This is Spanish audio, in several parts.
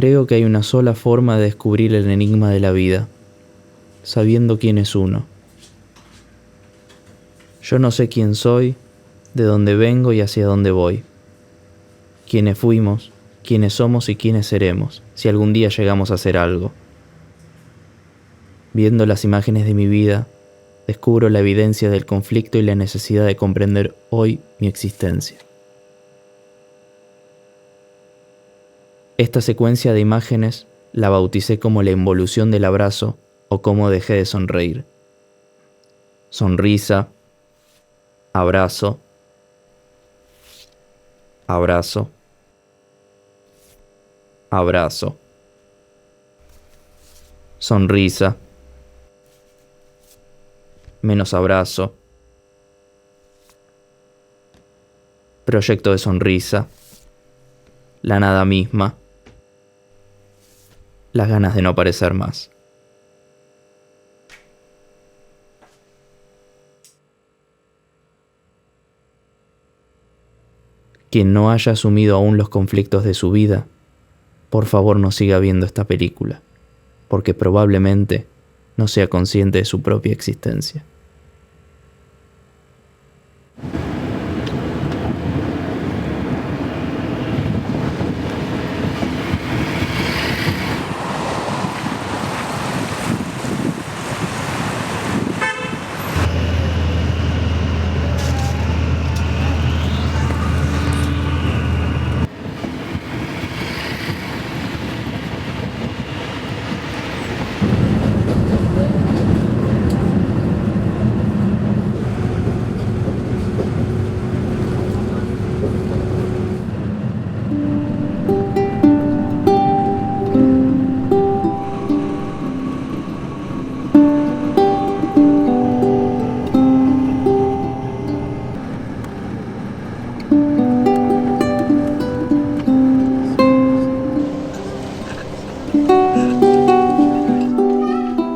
Creo que hay una sola forma de descubrir el enigma de la vida, sabiendo quién es uno. Yo no sé quién soy, de dónde vengo y hacia dónde voy. Quiénes fuimos, quiénes somos y quiénes seremos, si algún día llegamos a ser algo. Viendo las imágenes de mi vida, descubro la evidencia del conflicto y la necesidad de comprender hoy mi existencia. Esta secuencia de imágenes la bauticé como la involución del abrazo o cómo dejé de sonreír. Sonrisa, abrazo, abrazo, abrazo, sonrisa, menos abrazo, proyecto de sonrisa, la nada misma, las ganas de no parecer más. Quien no haya asumido aún los conflictos de su vida, por favor no siga viendo esta película, porque probablemente no sea consciente de su propia existencia.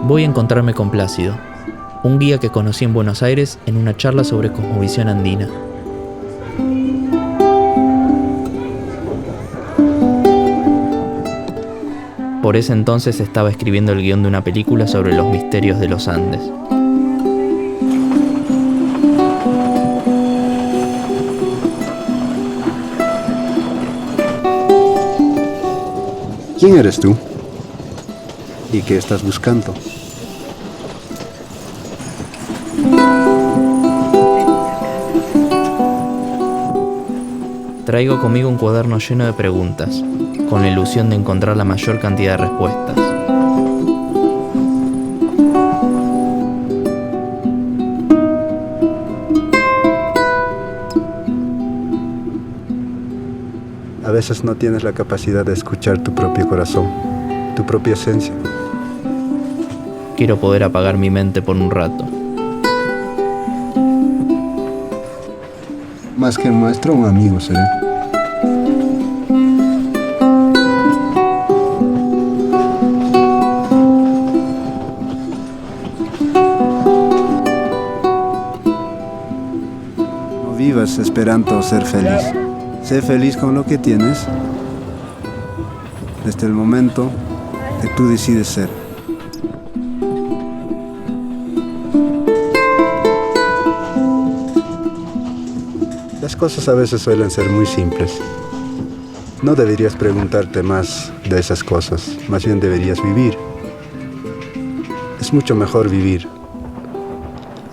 Voy a encontrarme con Plácido, un guía que conocí en Buenos Aires en una charla sobre cosmovisión andina. Por ese entonces estaba escribiendo el guión de una película sobre los misterios de los Andes. ¿Quién eres tú? ¿Y qué estás buscando? Traigo conmigo un cuaderno lleno de preguntas, con la ilusión de encontrar la mayor cantidad de respuestas. A veces no tienes la capacidad de escuchar tu propio corazón, tu propia esencia. Quiero poder apagar mi mente por un rato. Más que un maestro, un amigo seré. No vivas esperando ser feliz. Sé feliz con lo que tienes desde el momento que tú decides ser. Las cosas a veces suelen ser muy simples. No deberías preguntarte más de esas cosas, más bien deberías vivir. Es mucho mejor vivir.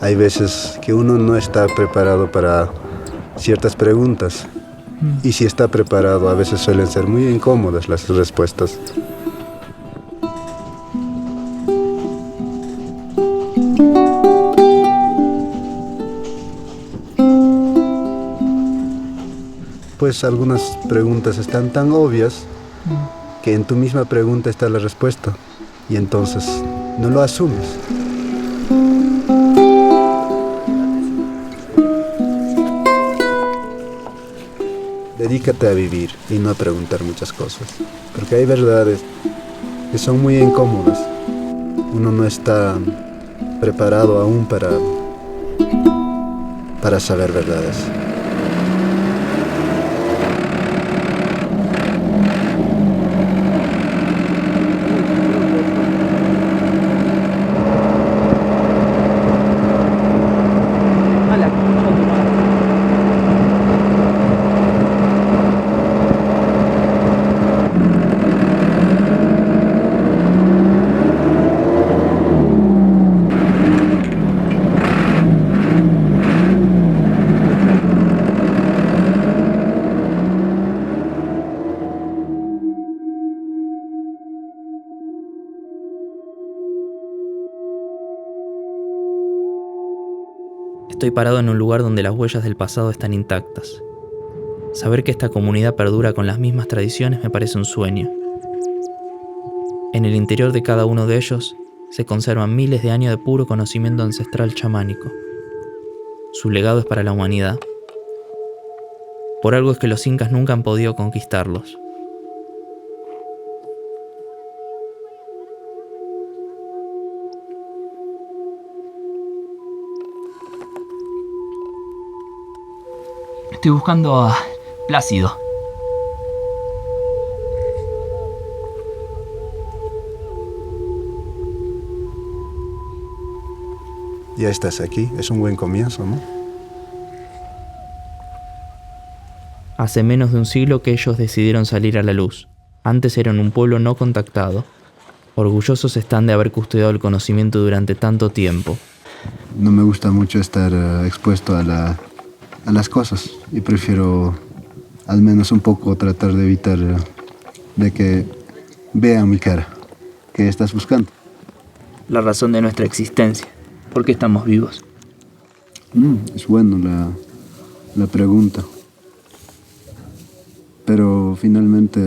Hay veces que uno no está preparado para ciertas preguntas. Y si está preparado, a veces suelen ser muy incómodas las respuestas. Pues algunas preguntas están tan obvias que en tu misma pregunta está la respuesta. Y entonces no lo asumes. Dedícate a vivir y no a preguntar muchas cosas, porque hay verdades que son muy incómodas. Uno no está preparado aún para saber verdades. Estoy parado en un lugar donde las huellas del pasado están intactas. Saber que esta comunidad perdura con las mismas tradiciones me parece un sueño. En el interior de cada uno de ellos se conservan miles de años de puro conocimiento ancestral chamánico. Su legado es para la humanidad. Por algo es que los incas nunca han podido conquistarlos. Estoy buscando a Plácido. Ya estás aquí, es un buen comienzo, ¿no? Hace menos de un siglo que ellos decidieron salir a la luz. Antes eran un pueblo no contactado. Orgullosos están de haber custodiado el conocimiento durante tanto tiempo. No me gusta mucho estar expuesto a las cosas y prefiero al menos un poco tratar de evitar de que vean mi cara. ¿Qué estás buscando? La razón de nuestra existencia. ¿Por qué estamos vivos? Es bueno la pregunta. Pero finalmente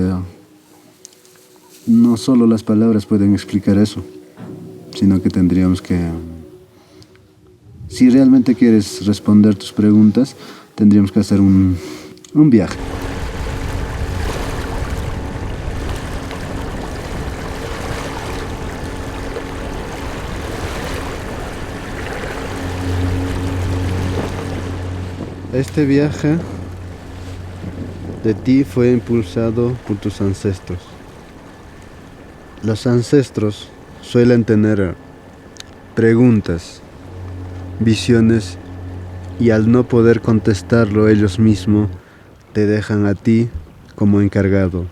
no solo las palabras pueden explicar eso, sino que tendríamos que... Si realmente quieres responder tus preguntas, tendríamos que hacer un viaje. Este viaje de ti fue impulsado por tus ancestros. Los ancestros suelen tener preguntas, visiones, y al no poder contestarlo ellos mismos, te dejan a ti como encargado.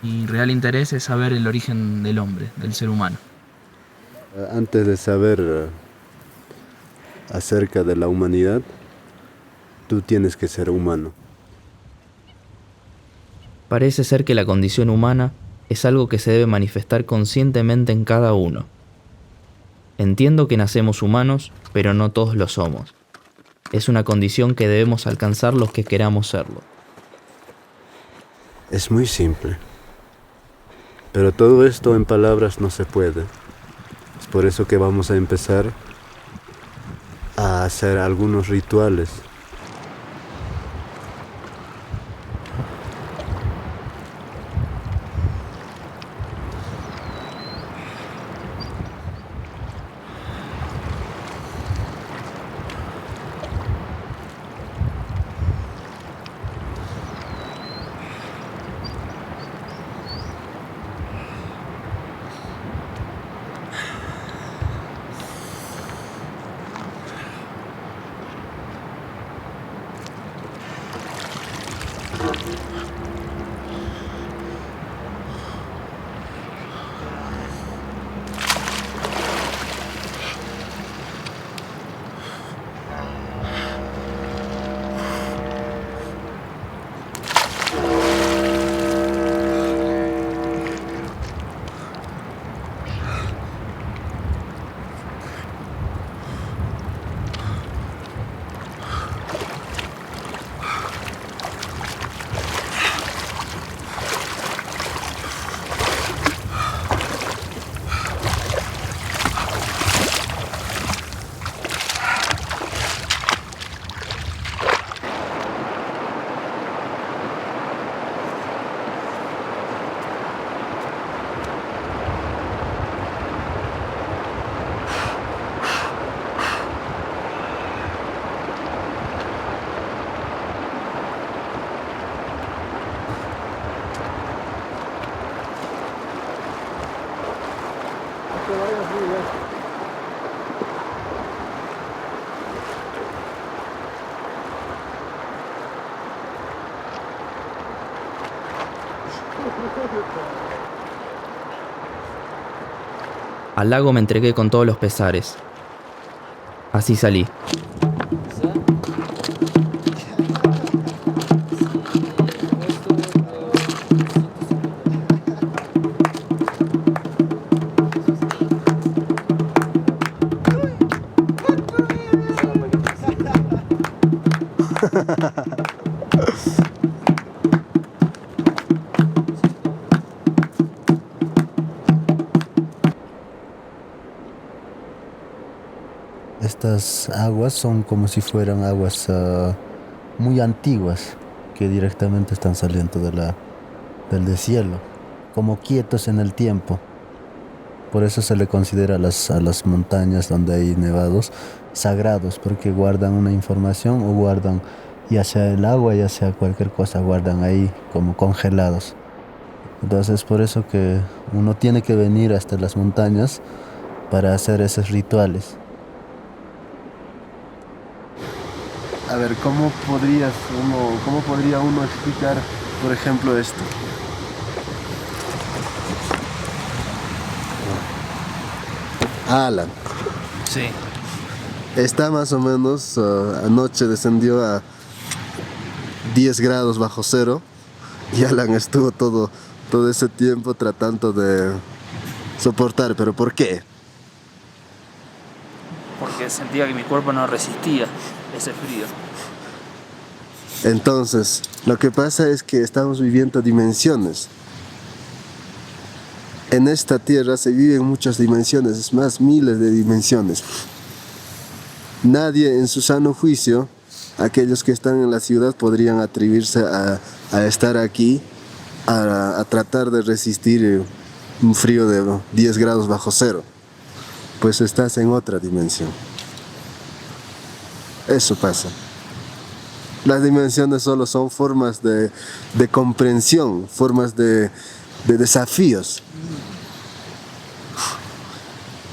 Mi real interés es saber el origen del hombre, del ser humano. Antes de saber acerca de la humanidad, tú tienes que ser humano. Parece ser que la condición humana es algo que se debe manifestar conscientemente en cada uno. Entiendo que nacemos humanos, pero no todos lo somos. Es una condición que debemos alcanzar los que queramos serlo. Es muy simple. Pero todo esto en palabras no se puede. Es por eso que vamos a empezar a hacer algunos rituales. Al lago me entregué con todos los pesares. Así salí. Estas aguas son como si fueran aguas muy antiguas que directamente están saliendo del deshielo, como quietos en el tiempo. Por eso se le considera a las montañas donde hay nevados sagrados, porque guardan una información o guardan ya sea el agua, ya sea cualquier cosa, guardan ahí como congelados. Entonces por eso que uno tiene que venir hasta las montañas para hacer esos rituales. A ver, ¿cómo podría uno explicar, por ejemplo, esto? Alan. Sí. Está más o menos, anoche descendió a 10 grados bajo cero y Alan estuvo todo ese tiempo tratando de soportar. ¿Pero por qué? Porque porque sentía que mi cuerpo no resistía ese frío. Entonces, lo que pasa es que estamos viviendo dimensiones. En esta tierra se viven muchas dimensiones, es más, miles de dimensiones. Nadie en su sano juicio, aquellos que están en la ciudad, podrían atreverse a estar aquí, a tratar de resistir un frío de 10 grados bajo cero. Pues estás en otra dimensión. Eso pasa. Las dimensiones solo son formas de comprensión, formas de desafíos.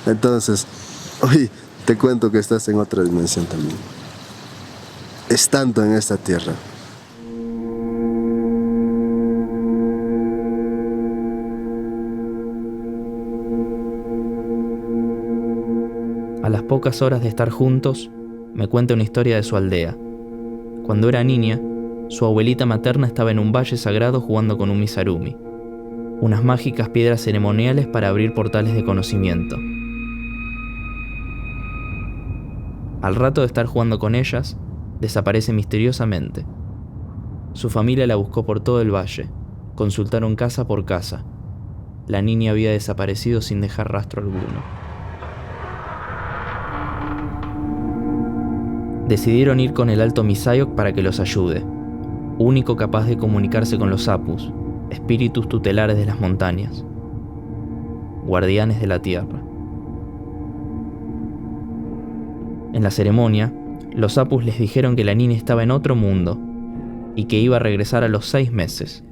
Entonces, hoy te cuento que estás en otra dimensión también. Estando en esta tierra. A las pocas horas de estar juntos, me cuenta una historia de su aldea. Cuando era niña, su abuelita materna estaba en un valle sagrado jugando con un misarumi, unas mágicas piedras ceremoniales para abrir portales de conocimiento. Al rato de estar jugando con ellas, desaparece misteriosamente. Su familia la buscó por todo el valle, consultaron casa por casa. La niña había desaparecido sin dejar rastro alguno. Decidieron ir con el Alto Misayok para que los ayude, único capaz de comunicarse con los apus, espíritus tutelares de las montañas, guardianes de la tierra. En la ceremonia, los apus les dijeron que la niña estaba en otro mundo y que iba a regresar a los 6 meses.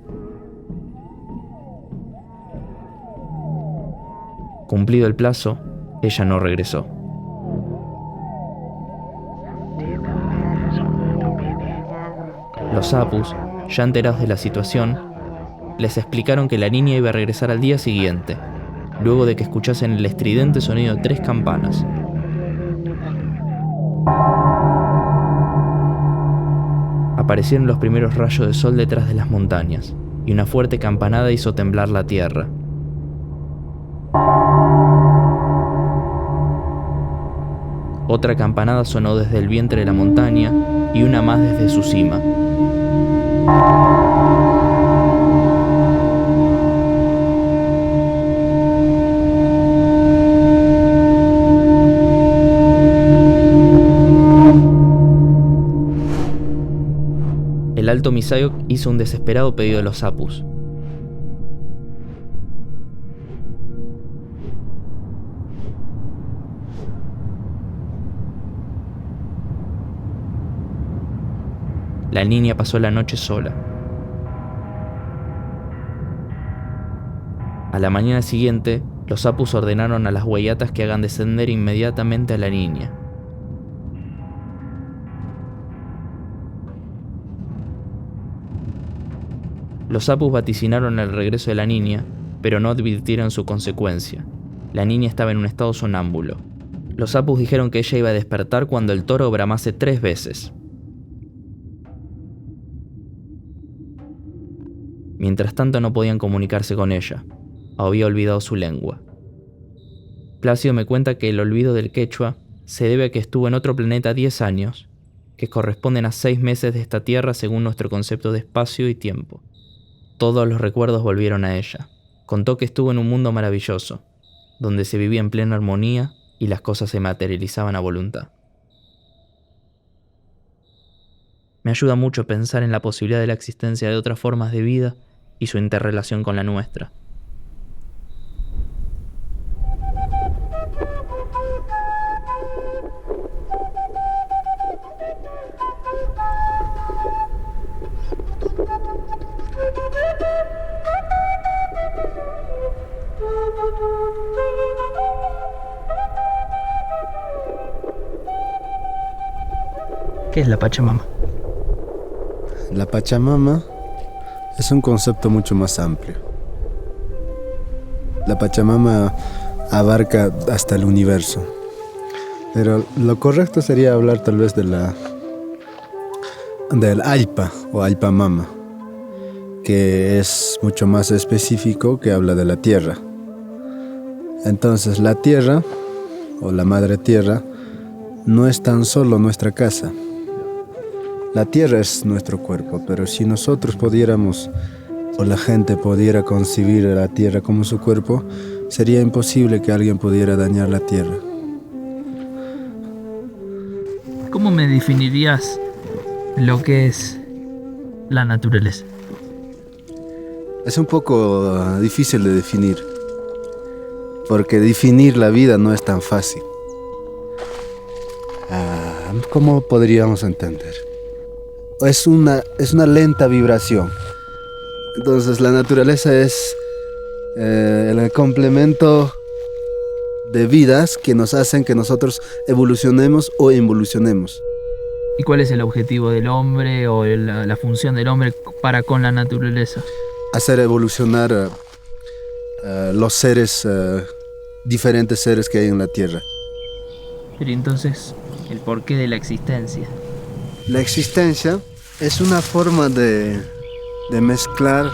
Cumplido el plazo, ella no regresó. Los apus, ya enterados de la situación, les explicaron que la niña iba a regresar al día siguiente, luego de que escuchasen el estridente sonido de 3 campanas. Aparecieron los primeros rayos de sol detrás de las montañas, y una fuerte campanada hizo temblar la tierra. Otra campanada sonó desde el vientre de la montaña y una más desde su cima. El Alto Misayok hizo un desesperado pedido a los apus. La niña pasó la noche sola. A la mañana siguiente, los apus ordenaron a las hueyatas que hagan descender inmediatamente a la niña. Los apus vaticinaron el regreso de la niña, pero no advirtieron su consecuencia. La niña estaba en un estado sonámbulo. Los apus dijeron que ella iba a despertar cuando el toro bramase 3 veces. Mientras tanto no podían comunicarse con ella. Había olvidado su lengua. Plácido me cuenta que el olvido del quechua se debe a que estuvo en otro planeta 10 años, que corresponden a 6 meses de esta tierra según nuestro concepto de espacio y tiempo. Todos los recuerdos volvieron a ella. Contó que estuvo en un mundo maravilloso, donde se vivía en plena armonía y las cosas se materializaban a voluntad. Me ayuda mucho pensar en la posibilidad de la existencia de otras formas de vida y su interrelación con la nuestra. ¿Qué es la Pachamama? La Pachamama es un concepto mucho más amplio. La Pachamama abarca hasta el universo. Pero lo correcto sería hablar tal vez del Alpa o Alpamama, que es mucho más específico, que habla de la tierra. Entonces la tierra o la madre tierra no es tan solo nuestra casa. La tierra es nuestro cuerpo, pero si nosotros pudiéramos, o la gente pudiera concebir a la tierra como su cuerpo, sería imposible que alguien pudiera dañar la tierra. ¿Cómo me definirías lo que es la naturaleza? Es un poco difícil de definir, porque definir la vida no es tan fácil. ¿Cómo podríamos entender? Es una lenta vibración. Entonces la naturaleza es el complemento de vidas que nos hacen que nosotros evolucionemos o involucionemos. ¿Y cuál es el objetivo del hombre o la función del hombre para con la naturaleza? Hacer evolucionar los seres, diferentes seres que hay en la Tierra. Pero entonces, ¿el porqué de la existencia? La existencia es una forma de mezclar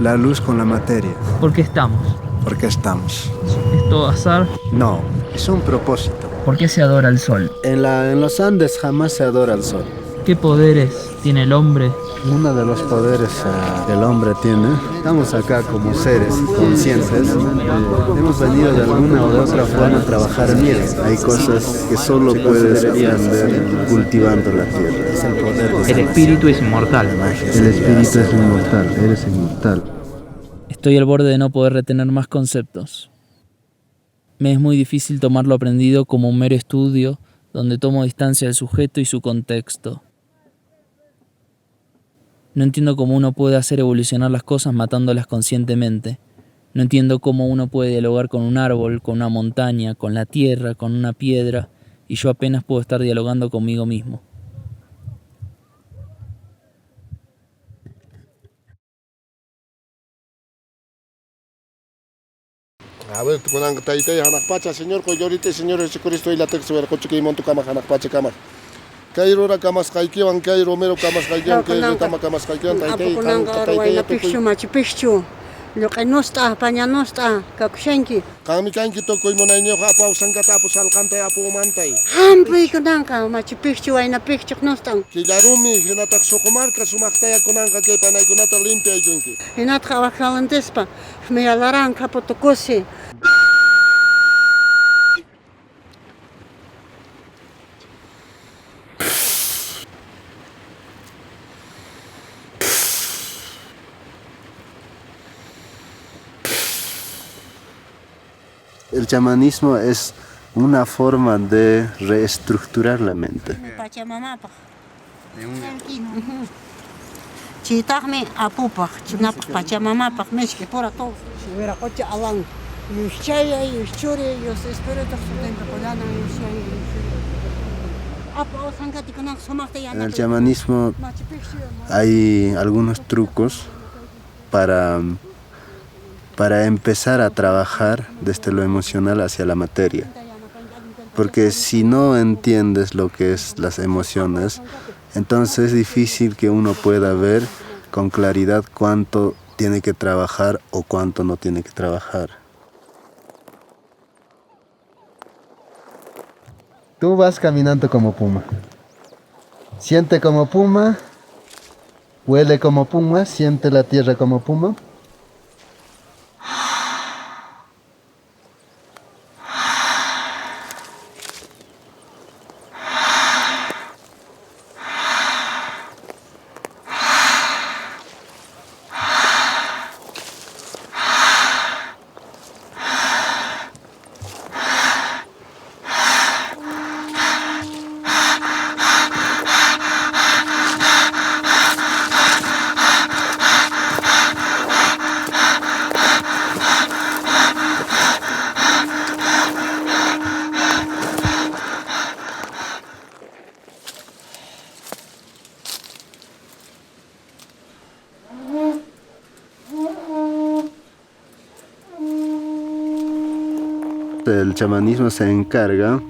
la luz con la materia. ¿Por qué estamos? ¿Por qué estamos? ¿Es todo azar? No, es un propósito. ¿Por qué se adora al sol? En los Andes jamás se adora al sol. ¿Qué poderes tiene el hombre? Uno de los poderes que el hombre tiene, estamos acá como seres conscientes, hemos venido de alguna o de otra forma a trabajar en ello. Hay cosas que solo puedes aprender cultivando la tierra. Es el poder de El espíritu es inmortal. El espíritu es inmortal, eres inmortal. Estoy al borde de no poder retener más conceptos. Me es muy difícil tomar lo aprendido como un mero estudio donde tomo distancia del sujeto y su contexto. No entiendo cómo uno puede hacer evolucionar las cosas matándolas conscientemente. No entiendo cómo uno puede dialogar con un árbol, con una montaña, con la tierra, con una piedra, y yo apenas puedo estar dialogando conmigo mismo. A ver, con la taita y hanakpacha, Señor, con llorite, Señor Jesucristo, y la texto, ver, coche que y monto cama, hanakpacha, cama. Kairora camas caikiwan, Kai Romero camas caikiwan, Kai Tama camas caikiwan, Taitei, Taitei, Picchu, Machu Picchu. Lo que no está, paña no está, Kakushenki. Kami kanki to koi monainyo apa usangka tapu salkante apu mantai. Hampi kunanka, Machu Picchu, ay na Picchu no están. Kilarumi, hinatak sokomarka, sumaktaya kunanka, kay panay kunata limpia ikunki. Hinat kawakalan despa, me alaran kapotokosi. El chamanismo es una forma de reestructurar la mente. Pachamamapa. Chitahme apupach, chinapach pachamamapa, meshke pora todo. Si hubiera coche alan, yushchaya, yushchore, yus espíritus dentro colana, yushchaya. En el chamanismo hay algunos trucos para empezar a trabajar desde lo emocional hacia la materia. Porque si no entiendes lo que es las emociones, entonces es difícil que uno pueda ver con claridad cuánto tiene que trabajar o cuánto no tiene que trabajar. Tú vas caminando como puma. Siente como puma, huele como puma, siente la tierra como puma. El chamanismo se encarga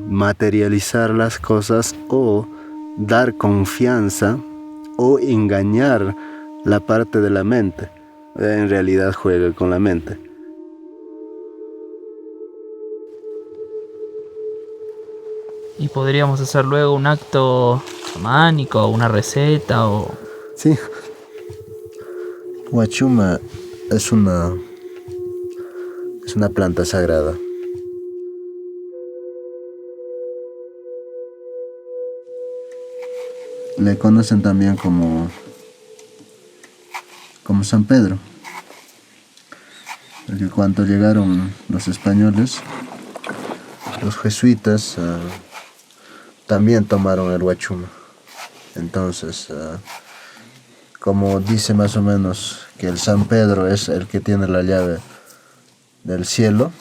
materializar las cosas o dar confianza o engañar la parte de la mente. En realidad juega con la mente. Y podríamos hacer luego un acto chamánico, una receta o... Sí. Huachuma es una planta sagrada. Le conocen también como San Pedro. Porque cuando llegaron los españoles, los jesuitas también tomaron el huachuma. Entonces, como dice más o menos que el San Pedro es el que tiene la llave del cielo,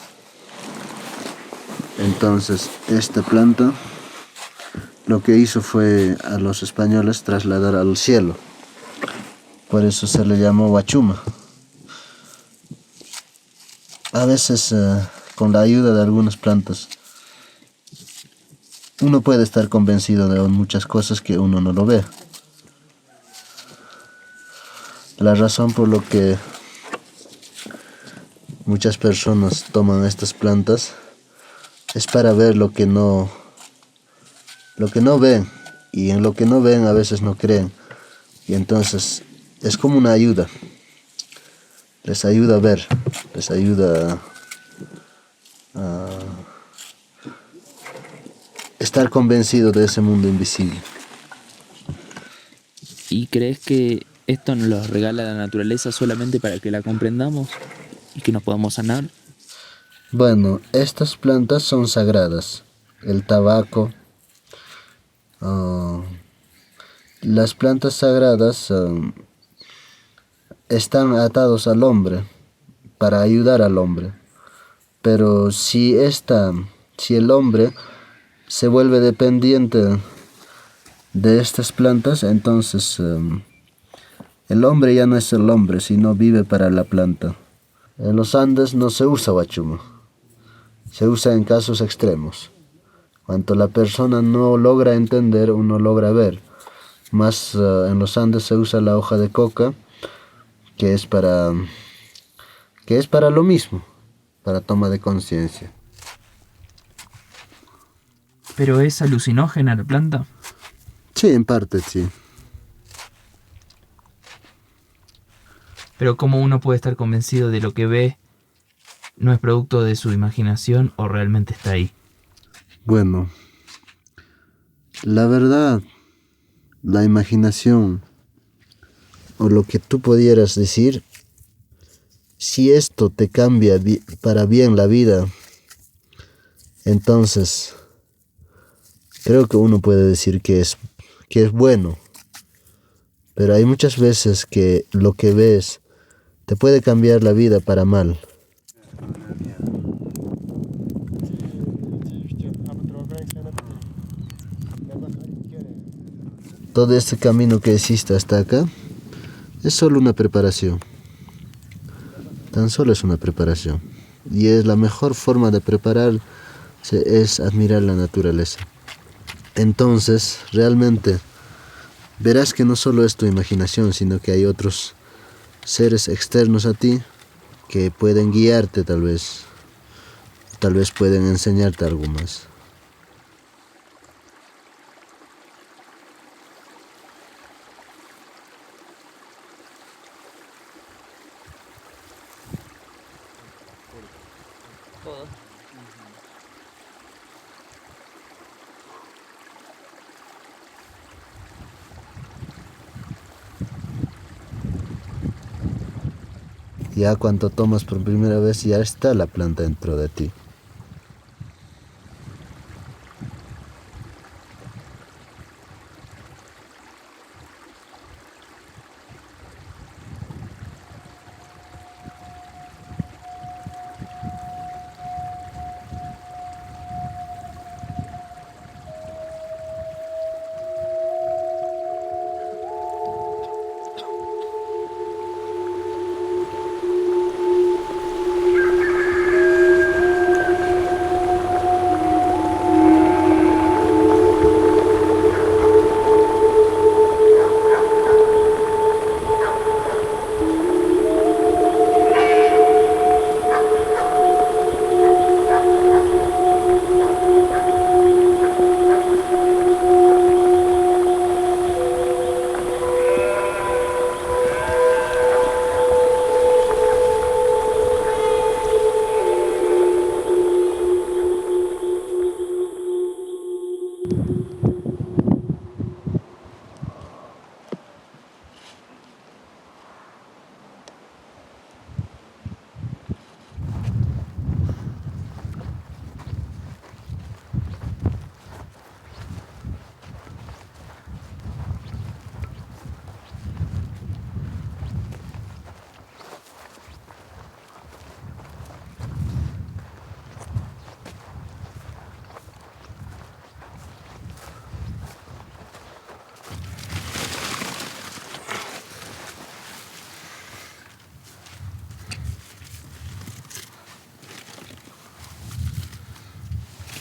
entonces esta planta lo que hizo fue a los españoles trasladar al cielo. Por eso se le llamó huachuma. A veces, con la ayuda de algunas plantas, uno puede estar convencido de muchas cosas que uno no lo ve. La razón por lo que muchas personas toman estas plantas es para ver lo que no ven, y en lo que no ven a veces no creen, y entonces es como una ayuda. Les ayuda a ver, les ayuda a estar convencido de ese mundo invisible. ¿Y crees que esto nos lo regala la naturaleza solamente para que la comprendamos y que nos podamos sanar? Bueno, estas plantas son sagradas. El tabaco, las plantas sagradas están atados al hombre para ayudar al hombre. Pero si el hombre se vuelve dependiente de estas plantas, entonces el hombre ya no es el hombre, sino vive para la planta. En los Andes no se usa huachuma, se usa en casos extremos. Cuando la persona no logra entender o no logra ver. Más en los Andes se usa la hoja de coca, que es para lo mismo, para toma de conciencia. ¿Pero es alucinógena la planta? Sí, en parte sí. Pero ¿cómo uno puede estar convencido de lo que ve no es producto de su imaginación o realmente está ahí? Bueno, la verdad, la imaginación o lo que tú pudieras decir, si esto te cambia para bien la vida, entonces creo que uno puede decir que es bueno. Pero hay muchas veces que lo que ves te puede cambiar la vida para mal. Todo este camino que hiciste hasta acá es solo una preparación. Tan solo es una preparación. Y es la mejor forma de prepararse es admirar la naturaleza. Entonces, realmente, verás que no solo es tu imaginación, sino que hay otros seres externos a ti que pueden guiarte tal vez pueden enseñarte algo más. Ya cuando tomas por primera vez ya está la planta dentro de ti.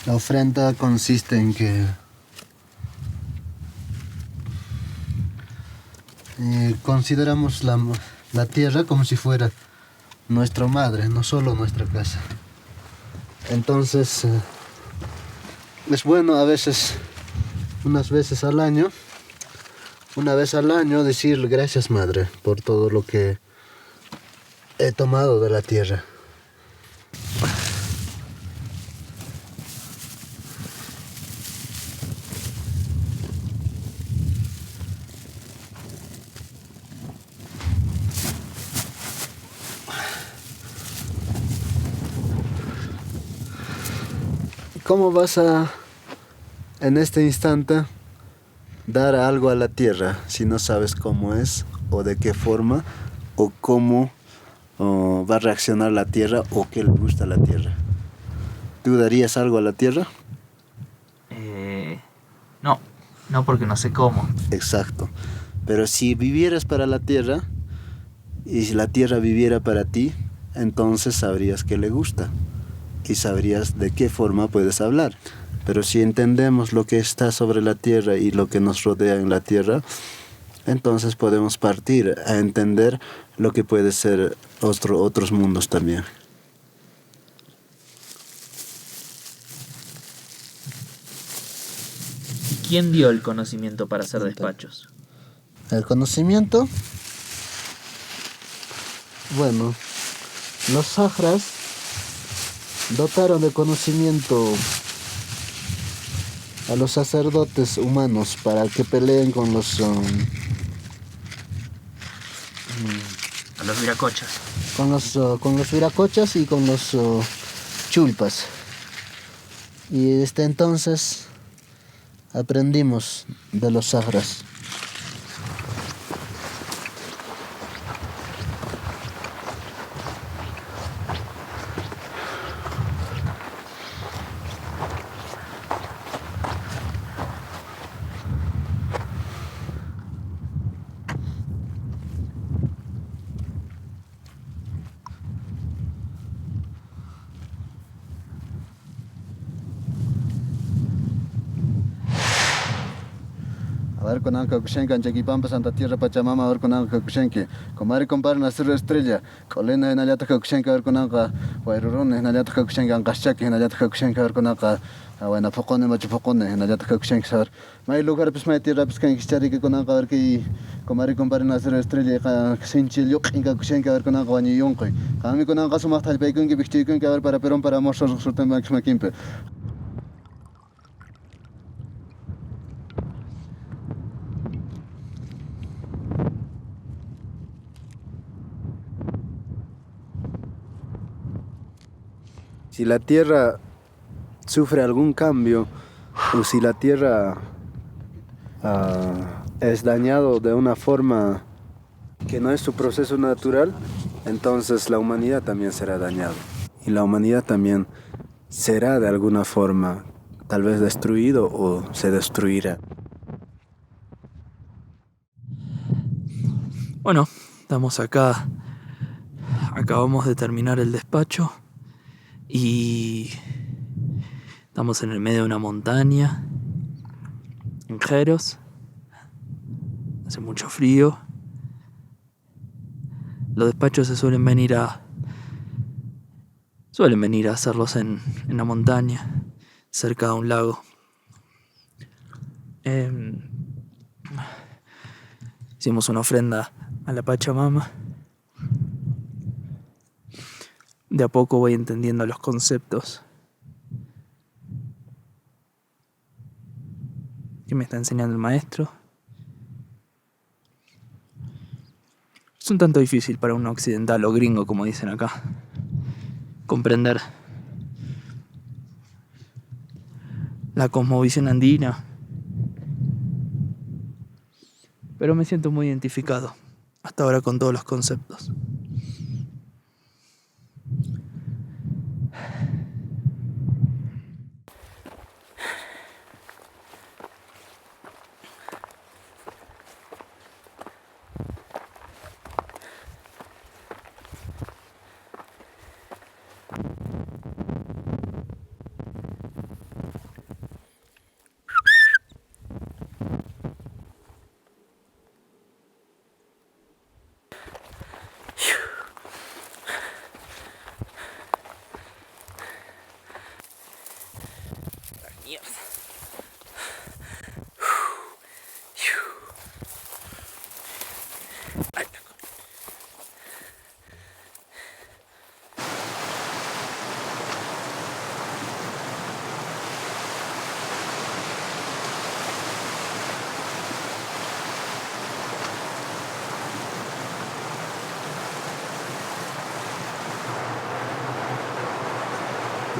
La ofrenda consiste en que consideramos la tierra como si fuera nuestra madre, no solo nuestra casa. Entonces, es bueno a veces, una vez al año, decir gracias madre por todo lo que he tomado de la tierra. ¿Cómo vas a, en este instante, dar algo a la tierra si no sabes cómo es o de qué forma o cómo va a reaccionar la tierra o qué le gusta a la tierra? ¿Tú darías algo a la tierra? No porque no sé cómo. Exacto. Pero si vivieras para la tierra y si la tierra viviera para ti, entonces sabrías qué le gusta y sabrías de qué forma puedes hablar. Pero si entendemos lo que está sobre la tierra y lo que nos rodea en la tierra, entonces podemos partir a entender lo que puede ser otros mundos también. ¿Quién dio el conocimiento para hacer despachos? El conocimiento, bueno, los sahras dotaron de conocimiento a los sacerdotes humanos para que peleen con los A los viracochas. con los viracochas y con los chulpas. Y desde entonces aprendimos de los sahras. A ver, con Anka Kushenka, Anchakipampa, Santa Tierra, Pachamama, a ver con Anka Kushenki. Comare compare Nacer Estrella, Colena en Ayata Kushenka, a ver con Anka, Guairurun en Ayata Kushenka, Ankaschaki en Ayata Kushenka, a ver con Anka, Buena Focone, Machufocone en Ayata Kushenka, a ver. May lugar, pues May Tierra, pues Kankichari, que con Anka, a ver que Comare compare Nacer Estrella, Sinchiluk, Inka Kushenka, a ver con Anka, Bañiyonki. Kami con Anka Sumak Talpeikun, que Bichtikun, que a ver para Perón, para Morsos, Surten Maxmakimpe. Si la tierra sufre algún cambio o si la tierra es dañado de una forma que no es su proceso natural, entonces la humanidad también será dañada. Y la humanidad también será de alguna forma tal vez destruido o se destruirá. Bueno, estamos acá. Acabamos de terminar el despacho. Y estamos en el medio de una montaña, en Jeros. Hace mucho frío. Los despachos se suelen venir a hacerlos en la montaña, cerca de un lago. Hicimos una ofrenda a la Pachamama. De a poco voy entendiendo los conceptos que me está enseñando el maestro. Es un tanto difícil para un occidental o gringo, como dicen acá, comprender la cosmovisión andina. Pero me siento muy identificado hasta ahora con todos los conceptos. Mierda. Ay, loco.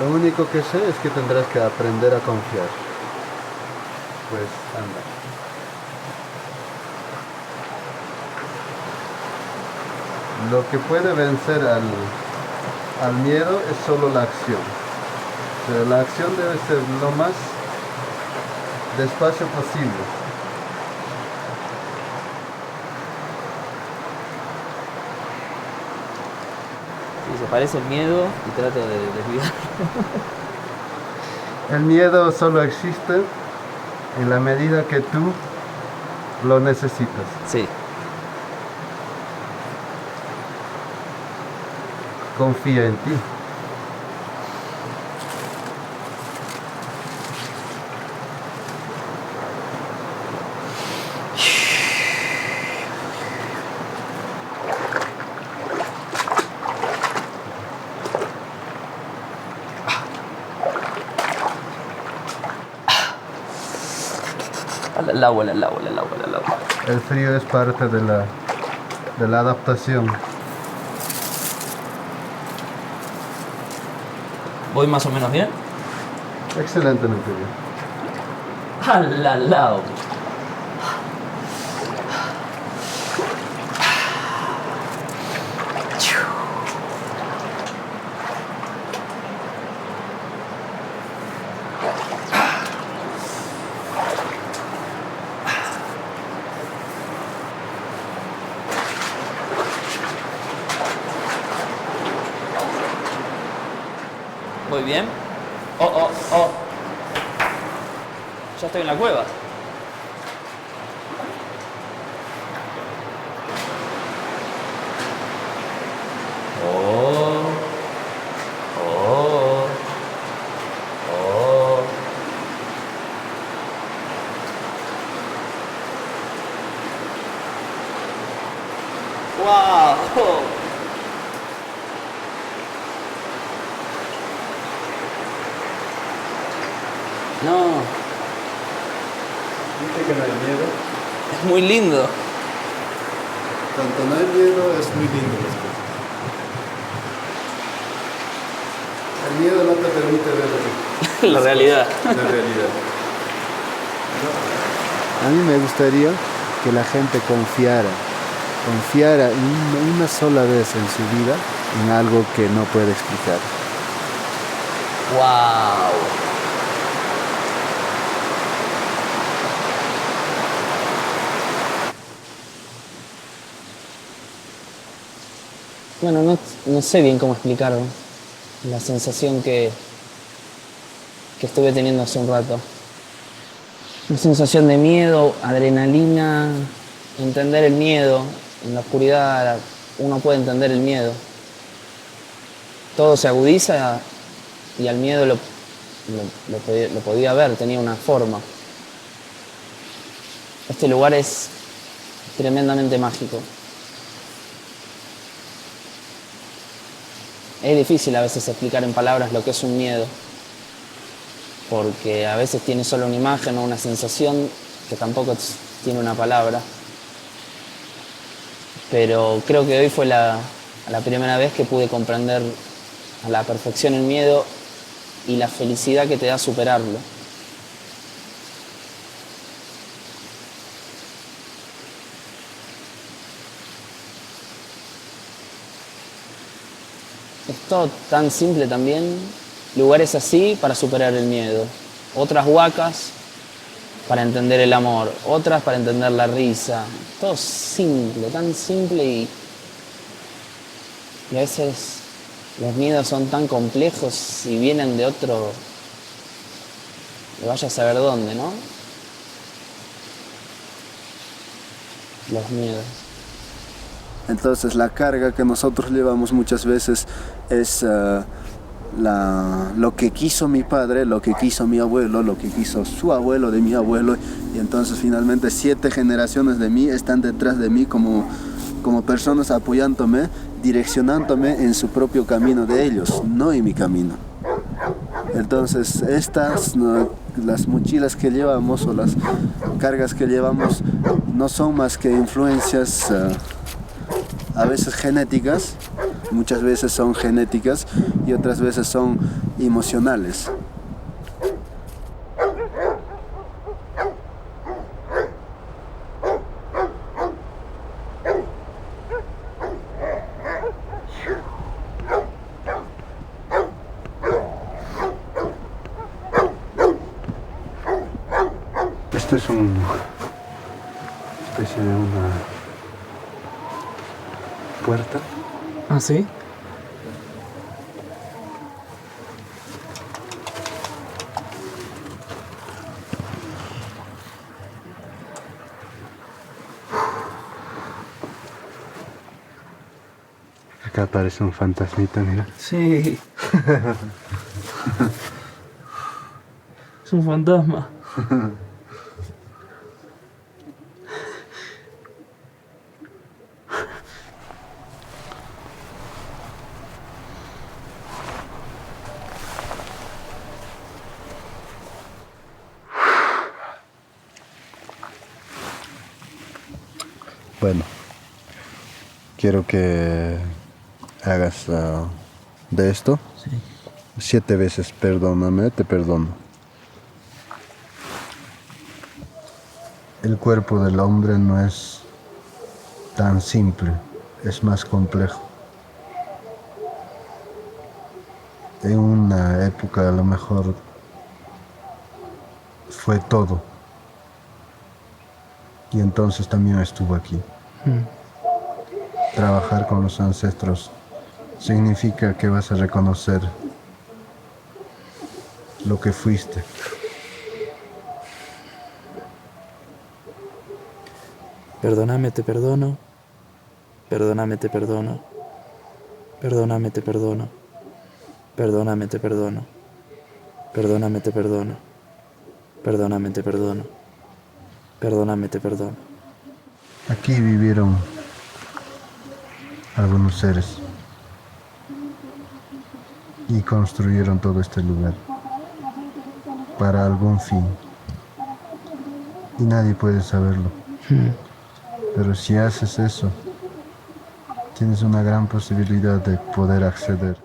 Lo único que sé es que tendrás que aprender a confiar. Pues anda. Lo que puede vencer al miedo es solo la acción. Pero la acción debe ser lo más despacio posible. Sí, se parece el miedo y trato de desviar. El miedo solo existe en la medida que tú lo necesitas. Sí. Confía en ti. Al agua. El frío es parte de la adaptación. ¿Voy más o menos bien? Excelentemente bien. Al lado. Muy bien. Oh. Ya estoy en la cueva. ¡Wow! No, Dice que no hay miedo. es muy lindo. Cuando no hay miedo es muy lindo las cosas. El miedo no te permite ver La realidad. la realidad. A mí me gustaría que la gente confiara una sola vez en su vida en algo que no puede explicar. ¡Wow! Bueno, no sé bien cómo explicar la sensación que estuve teniendo hace un rato. Una sensación de miedo, adrenalina, entender el miedo. En la oscuridad uno puede entender el miedo. Todo se agudiza y al miedo lo podía ver, tenía una forma. Este lugar es tremendamente mágico. Es difícil a veces explicar en palabras lo que es un miedo, porque a veces tiene solo una imagen o una sensación que tampoco tiene una palabra. Pero creo que hoy fue la primera vez que pude comprender a la perfección el miedo y la felicidad que te da superarlo. Es todo tan simple también. Lugares así para superar el miedo. Otras huacas para entender el amor. Otras para entender la risa. Todo simple, tan simple y a veces los miedos son tan complejos y vienen de otro... de vaya a saber dónde, ¿no? Los miedos. Entonces la carga que nosotros llevamos muchas veces es lo que quiso mi padre, lo que quiso mi abuelo, lo que quiso su abuelo de mi abuelo, y entonces finalmente 7 generaciones de mí están detrás de mí como personas apoyándome, direccionándome en su propio camino de ellos, no en mi camino. Entonces las mochilas que llevamos o las cargas que llevamos no son más que influencias a veces genéticas, muchas veces son genéticas y otras veces son emocionales. Esto es una especie de una puerta. ¿Ah, sí? Acá aparece un fantasmita, mira. Sí. Es un fantasma. Bueno, quiero que hagas de esto 7 veces perdóname, te perdono. El cuerpo del hombre no es tan simple, es más complejo. En una época a lo mejor fue todo. Y entonces también estuvo aquí. Trabajar con los ancestros significa que vas a reconocer lo que fuiste. Perdóname, te perdono. Perdóname, te perdono. Perdóname, te perdono. Perdóname, te perdono. Perdóname, te perdono. Perdóname, te perdono. Perdóname, te perdono. Aquí vivieron algunos seres y construyeron todo este lugar para algún fin. Y nadie puede saberlo. Pero si haces eso, tienes una gran posibilidad de poder acceder.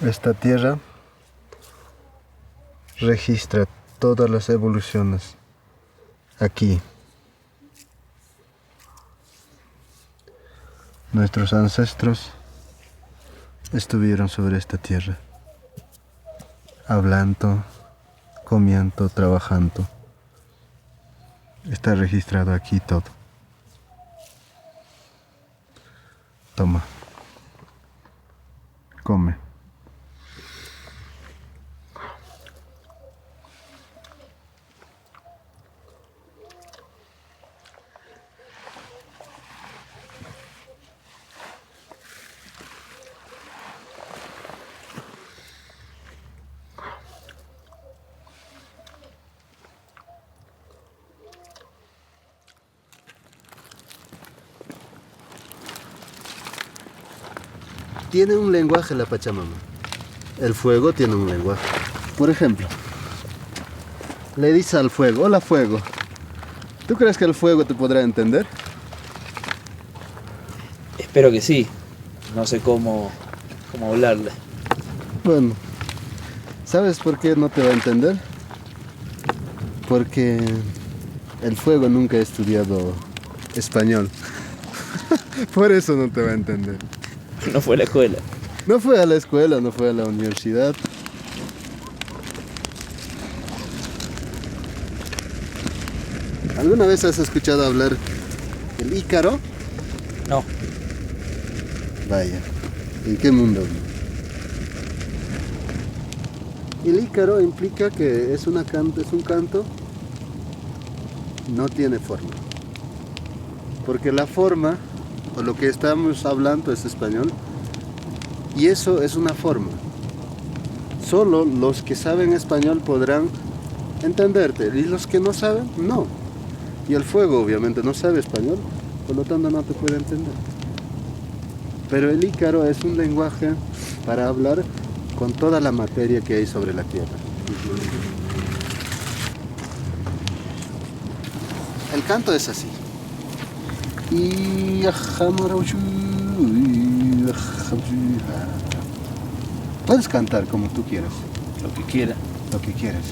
Esta tierra registra todas las evoluciones aquí. Nuestros ancestros estuvieron sobre esta tierra, hablando, comiendo, trabajando. Está registrado aquí todo. Toma. Come. Tiene un lenguaje la Pachamama. El fuego tiene un lenguaje. Por ejemplo, le dice al fuego, hola fuego. ¿Tú crees que el fuego te podrá entender? Espero que sí. No sé cómo hablarle. Bueno, ¿sabes por qué no te va a entender? Porque el fuego nunca ha estudiado español. Por eso no te va a entender. No fue a la escuela. No fue a la escuela, no fue a la universidad. ¿Alguna vez has escuchado hablar del Ícaro? No. Vaya, ¿en qué mundo? El Ícaro implica que es un canto, no tiene forma. Porque la forma, o lo que estamos hablando es español, Y eso es una forma. Solo los que saben español podrán entenderte y los que no saben, no. Y el fuego obviamente no sabe español, por lo tanto no te puede entender. Pero el Ícaro es un lenguaje para hablar con toda la materia que hay sobre la Tierra. El canto es así. Puedes cantar como tú quieras. Lo que quiera. Lo que quieras.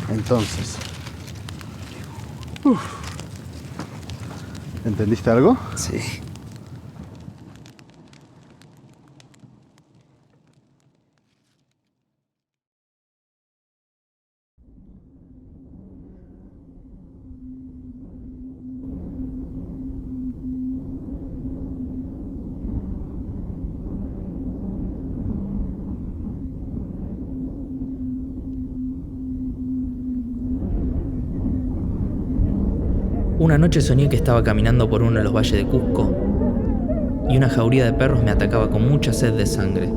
Entonces, ¿entendiste algo? Sí. Una noche soñé que estaba caminando por uno de los valles de Cusco y una jauría de perros me atacaba con mucha sed de sangre.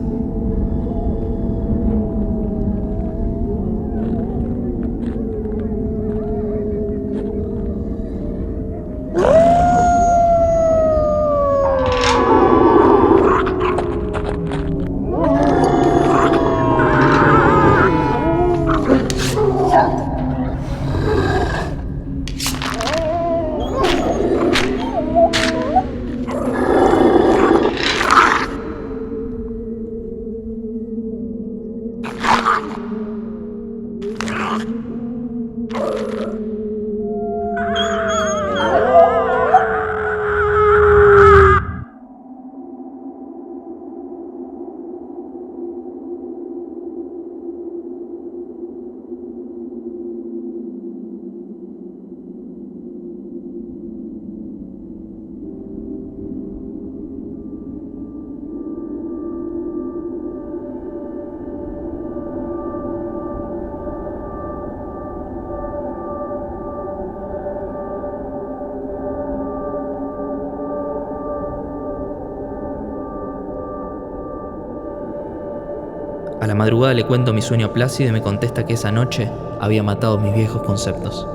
A la madrugada le cuento mi sueño a Plácido y me contesta que esa noche había matado mis viejos conceptos.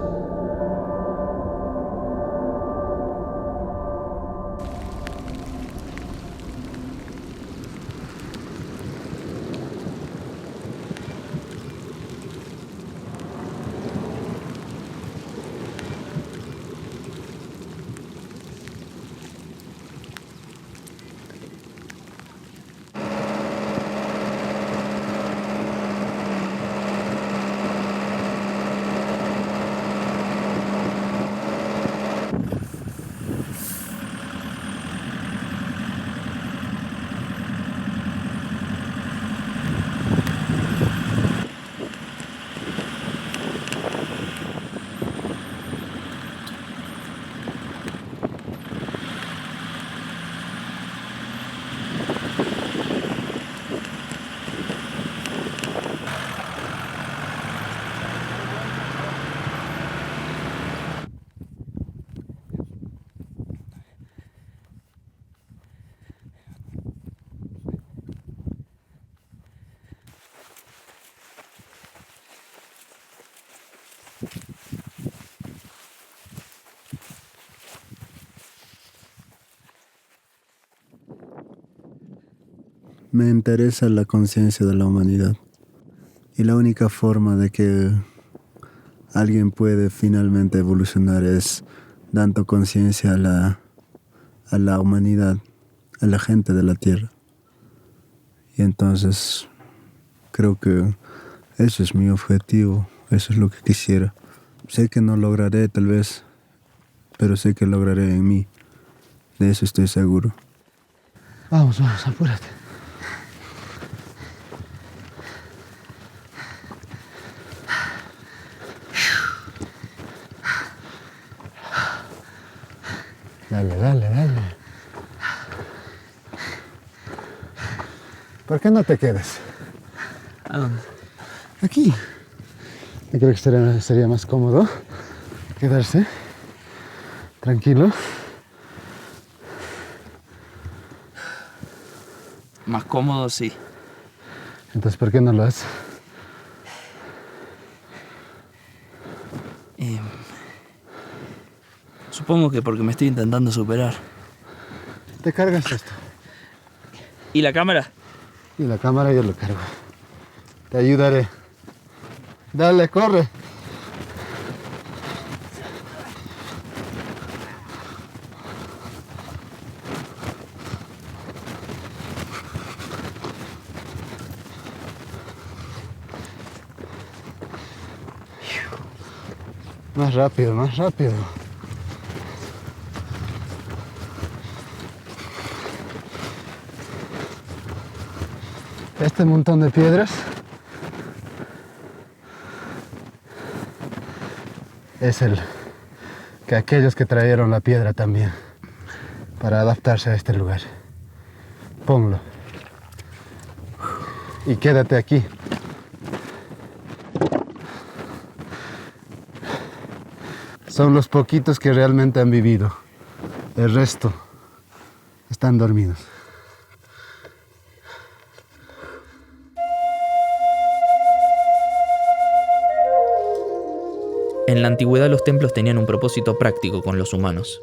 Me interesa la conciencia de la humanidad. Y la única forma de que alguien puede finalmente evolucionar es dando conciencia a la humanidad, a la gente de la Tierra. Y entonces creo que eso es mi objetivo, eso es lo que quisiera. Sé que no lograré tal vez, pero sé que lograré en mí. De eso estoy seguro. Vamos, apúrate. Dale. ¿Por qué no te quedas? ¿A dónde? Aquí. Yo creo que sería más cómodo quedarse tranquilo. Más cómodo, sí. Entonces, ¿por qué no lo haces? Supongo que porque me estoy intentando superar. Te cargas esto. ¿Y la cámara? Y la cámara yo lo cargo. Te ayudaré. Dale, corre. Más rápido. Este montón de piedras es el que aquellos que trajeron la piedra también para adaptarse a este lugar. Ponlo y quédate aquí. Son los poquitos que realmente han vivido. El resto están dormidos. En la antigüedad los templos tenían un propósito práctico con los humanos,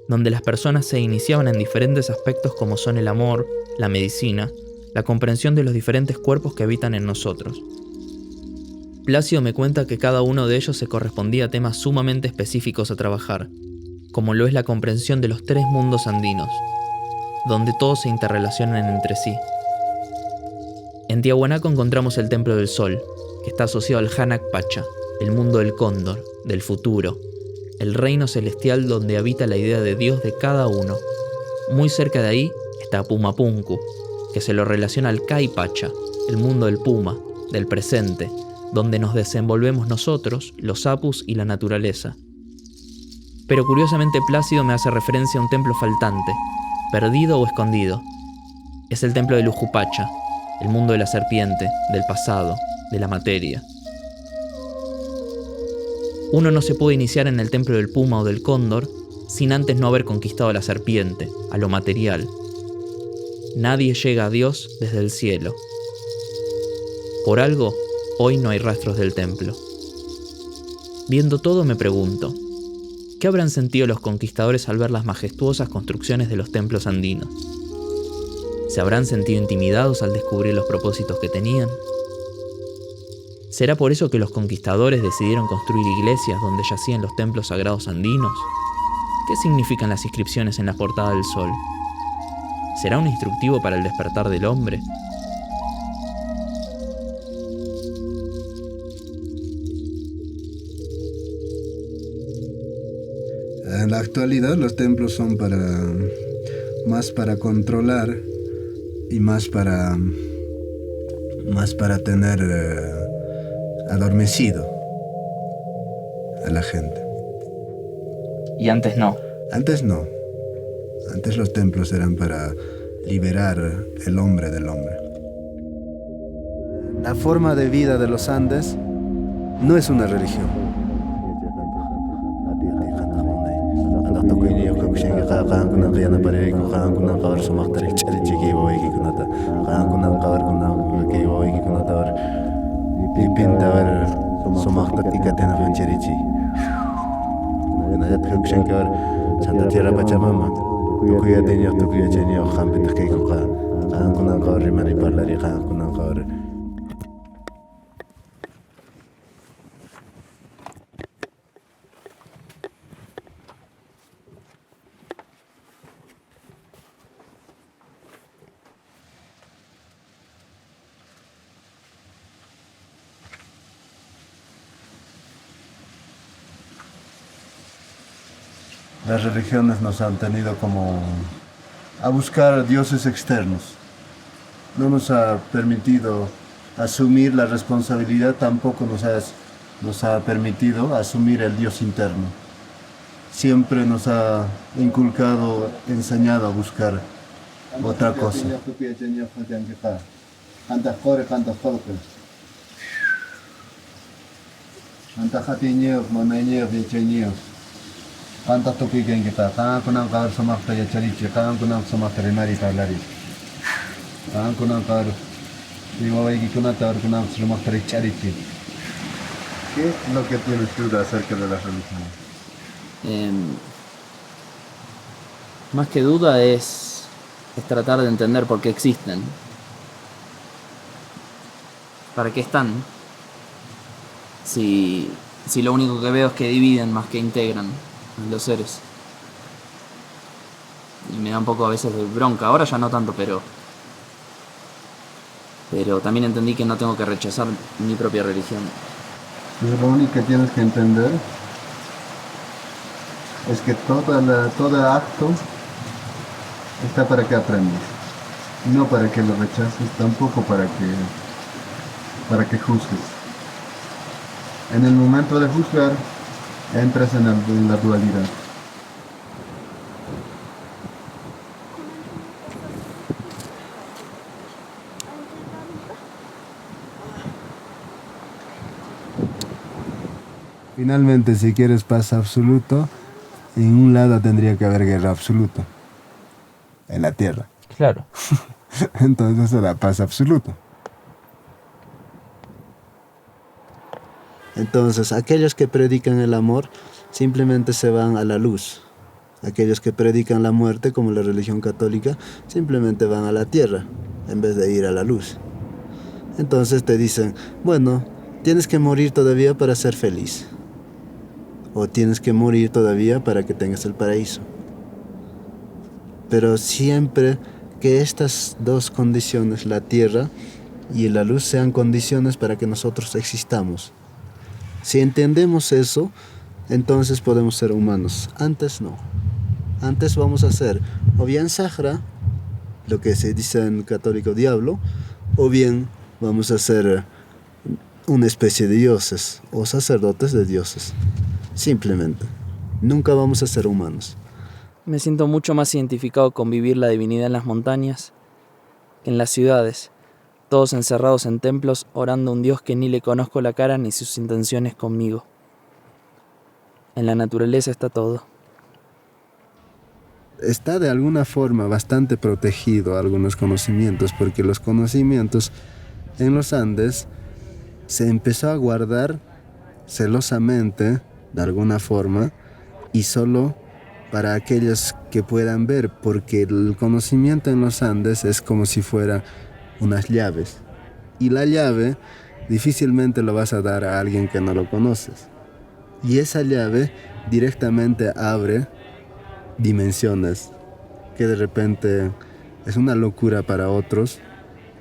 donde las personas se iniciaban en diferentes aspectos como son el amor, la medicina, la comprensión de los diferentes cuerpos que habitan en nosotros. Plácido me cuenta que cada uno de ellos se correspondía a temas sumamente específicos a trabajar, como lo es la comprensión de los 3 mundos andinos, donde todos se interrelacionan entre sí. En Tiahuanaco encontramos el Templo del Sol, que está asociado al Hanak Pacha, el mundo del cóndor, del futuro, el reino celestial donde habita la idea de Dios de cada uno. Muy cerca de ahí está Pumapunku, que se lo relaciona al Kai Pacha, el mundo del puma, del presente, donde nos desenvolvemos nosotros, los apus y la naturaleza. Pero curiosamente Plácido me hace referencia a un templo faltante, perdido o escondido. Es el templo de Lujupacha, el mundo de la serpiente, del pasado, de la materia. Uno no se puede iniciar en el templo del puma o del cóndor sin antes no haber conquistado a la serpiente, a lo material. Nadie llega a Dios desde el cielo. Por algo, hoy no hay rastros del templo. Viendo todo me pregunto, ¿qué habrán sentido los conquistadores al ver las majestuosas construcciones de los templos andinos? ¿Se habrán sentido intimidados al descubrir los propósitos que tenían? ¿Será por eso que los conquistadores decidieron construir iglesias donde yacían los templos sagrados andinos? ¿Qué significan las inscripciones en la portada del sol? ¿Será un instructivo para el despertar del hombre? En la actualidad los templos son más para controlar y más para tener adormecido a la gente. Y antes no. Antes no. Antes los templos eran para liberar el hombre del hombre. La forma de vida de los Andes no es una religión. Santa Tierra Pachamama. Tukuyateño, tukuyacheño, hampita kaykanqa. Qankunanqa rimari parlari qankunanqa. Las religiones nos han tenido como a buscar dioses externos. No nos ha permitido asumir la responsabilidad, tampoco nos ha permitido asumir el Dios interno. Siempre nos ha inculcado, enseñado a buscar otra cosa. Kantas toki kita, kangen kunang kar sama kaya carici, kangen kunang sama terimari parlari, kangen kunang kar diwawai kunang tar kunang sama carici. ¿Qué es lo que tienes duda acerca de las religiones? Más que duda es tratar de entender por qué existen. ¿Para qué están? Si lo único que veo es que dividen más que integran los seres. Y me da un poco a veces de bronca. Ahora ya no tanto, pero también entendí que no tengo que rechazar mi propia religión. Lo único que tienes que entender es que todo acto está para que aprendas, no para que lo rechaces, tampoco para que juzgues. En el momento de juzgar, entras en la dualidad. Finalmente, si quieres paz absoluto, en un lado tendría que haber guerra absoluta, en la tierra. Claro. Entonces será paz absoluta. Entonces, aquellos que predican el amor simplemente se van a la luz. Aquellos que predican la muerte, como la religión católica, simplemente van a la tierra en vez de ir a la luz. Entonces te dicen, bueno, tienes que morir todavía para ser feliz. O tienes que morir todavía para que tengas el paraíso. Pero siempre que estas dos condiciones, la tierra y la luz, sean condiciones para que nosotros existamos. Si entendemos eso, entonces podemos ser humanos. Antes no. Antes vamos a ser o bien Sahara, lo que se dice en católico diablo, o bien vamos a ser una especie de dioses o sacerdotes de dioses. Simplemente. Nunca vamos a ser humanos. Me siento mucho más identificado con vivir la divinidad en las montañas que en las ciudades. Todos encerrados en templos, orando a un Dios que ni le conozco la cara ni sus intenciones conmigo. En la naturaleza está todo. Está de alguna forma bastante protegido algunos conocimientos, porque los conocimientos en los Andes se empezó a guardar celosamente, de alguna forma, y solo para aquellos que puedan ver, porque el conocimiento en los Andes es como si fuera unas llaves, y la llave difícilmente lo vas a dar a alguien que no lo conoces, y esa llave directamente abre dimensiones que de repente es una locura para otros,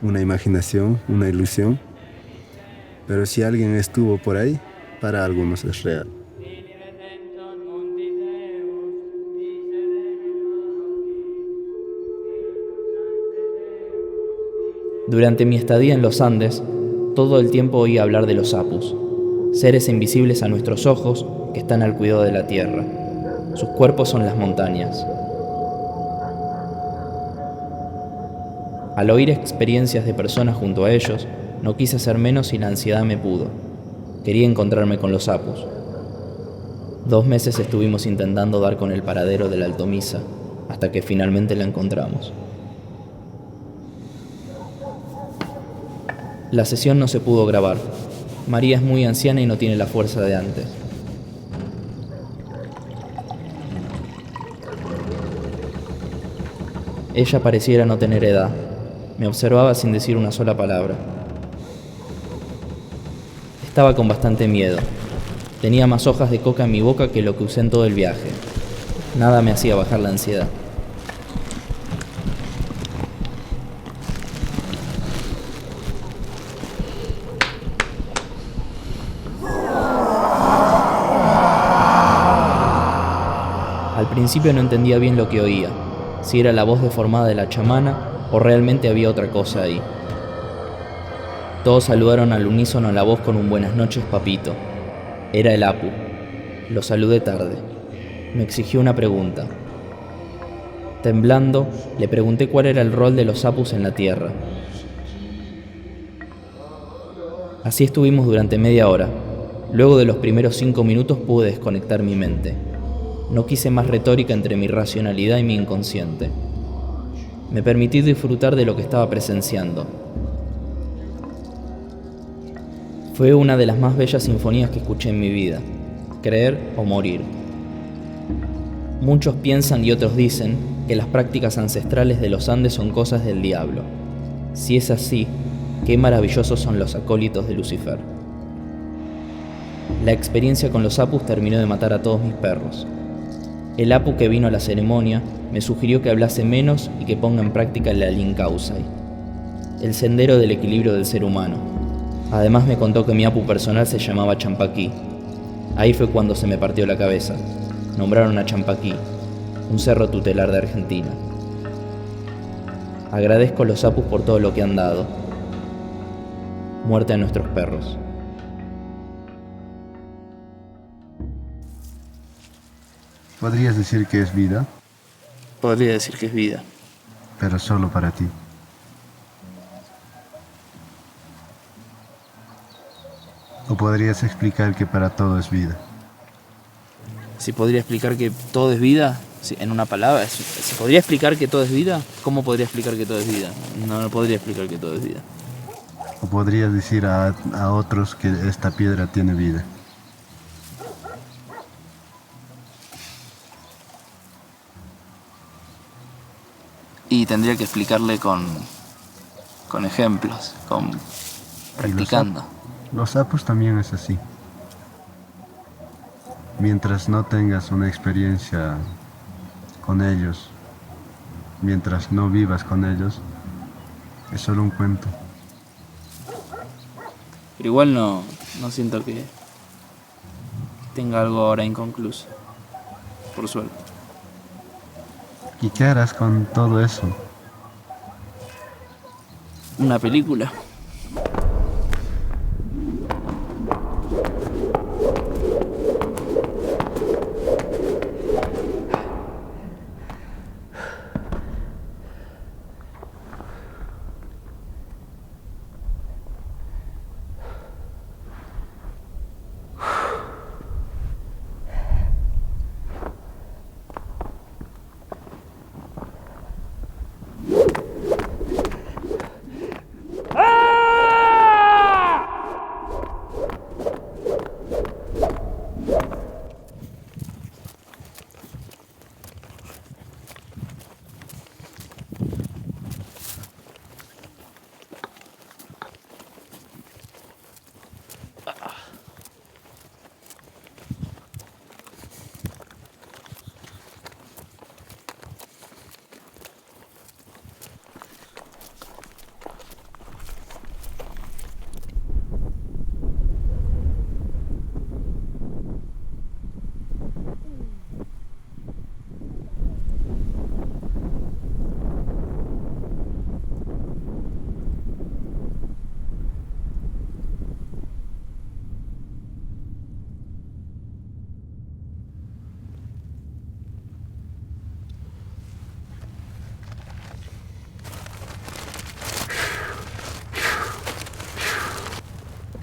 una imaginación, una ilusión, pero si alguien estuvo por ahí, para algunos es real. Durante mi estadía en los Andes, todo el tiempo oí hablar de los apus, seres invisibles a nuestros ojos que están al cuidado de la tierra. Sus cuerpos son las montañas. Al oír experiencias de personas junto a ellos, no quise hacer menos y la ansiedad me pudo. Quería encontrarme con los apus. 2 meses estuvimos intentando dar con el paradero de la Altomisa, hasta que finalmente la encontramos. La sesión no se pudo grabar. María es muy anciana y no tiene la fuerza de antes. Ella pareciera no tener edad. Me observaba sin decir una sola palabra. Estaba con bastante miedo. Tenía más hojas de coca en mi boca que lo que usé en todo el viaje. Nada me hacía bajar la ansiedad. Al principio no entendía bien lo que oía, si era la voz deformada de la chamana o realmente había otra cosa ahí. Todos saludaron al unísono la voz con un buenas noches, papito. Era el Apu. Lo saludé tarde. Me exigió una pregunta. Temblando, le pregunté cuál era el rol de los Apus en la Tierra. Así estuvimos durante media hora. Luego de los primeros 5 minutos pude desconectar mi mente. No quise más retórica entre mi racionalidad y mi inconsciente. Me permití disfrutar de lo que estaba presenciando. Fue una de las más bellas sinfonías que escuché en mi vida. Creer o morir. Muchos piensan y otros dicen que las prácticas ancestrales de los Andes son cosas del diablo. Si es así, qué maravillosos son los acólitos de Lucifer. La experiencia con los Apus terminó de matar a todos mis perros. El Apu que vino a la ceremonia me sugirió que hablase menos y que ponga en práctica el Alin Kausai, el sendero del equilibrio del ser humano. Además me contó que mi Apu personal se llamaba Champaquí. Ahí fue cuando se me partió la cabeza. Nombraron a Champaquí, un cerro tutelar de Argentina. Agradezco a los Apus por todo lo que han dado. Muerte a nuestros perros. ¿Podrías decir que es vida, Podría decir que es vida. pero solo para ti? ¿O podrías explicar que para todo es vida? Si podría explicar que todo es vida, en una palabra, si podría explicar que todo es vida, ¿cómo podría explicar que todo es vida? No podría explicar que todo es vida. ¿O podrías decir a otros que esta piedra tiene vida? Y tendría que explicarle con ejemplos, practicando. Los sapos también es así. Mientras no tengas una experiencia con ellos, mientras no vivas con ellos, es solo un cuento. Pero igual no siento que tenga algo ahora inconcluso, por suerte. ¿Y qué harás con todo eso? Una película.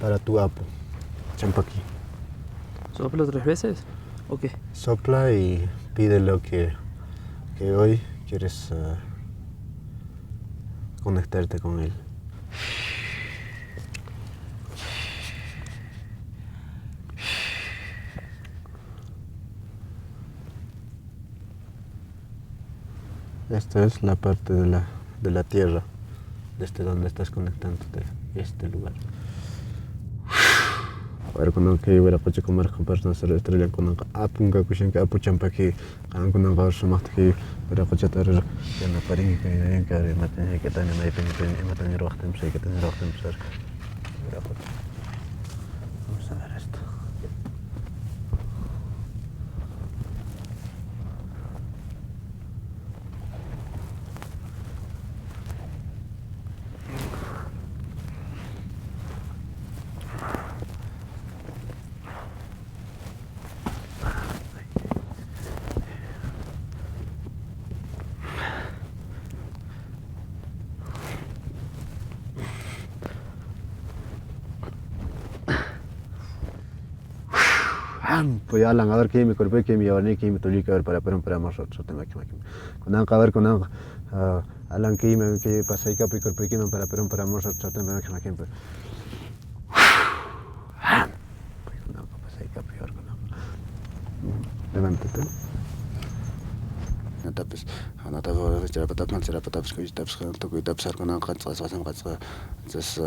Para tu Apu, Champaquí. ¿Soplo 3 veces? ¿O qué? Sopla y pídelo que hoy quieres conectarte con él. Esta es la parte de la tierra, desde donde estás conectándote, este lugar. A ver, cuando que hubiera coche comer con personas estrella con apunga kushin que apuchan pa que han con un sumacht que hubiera coche tar ya no parin que matan que tan no hay pen matan rohtem sei que tan rohtem ser hubiera coche. Vamos a ver esto. Pues ya a ver que me corpe que me llevaré que me tolí que ver para más otro tema que con a ver con alan que me que pasé que corpe que me para más otro tema que pasé que peor con levántate tapes ana tavo será patapes que tapes que tapes con entonces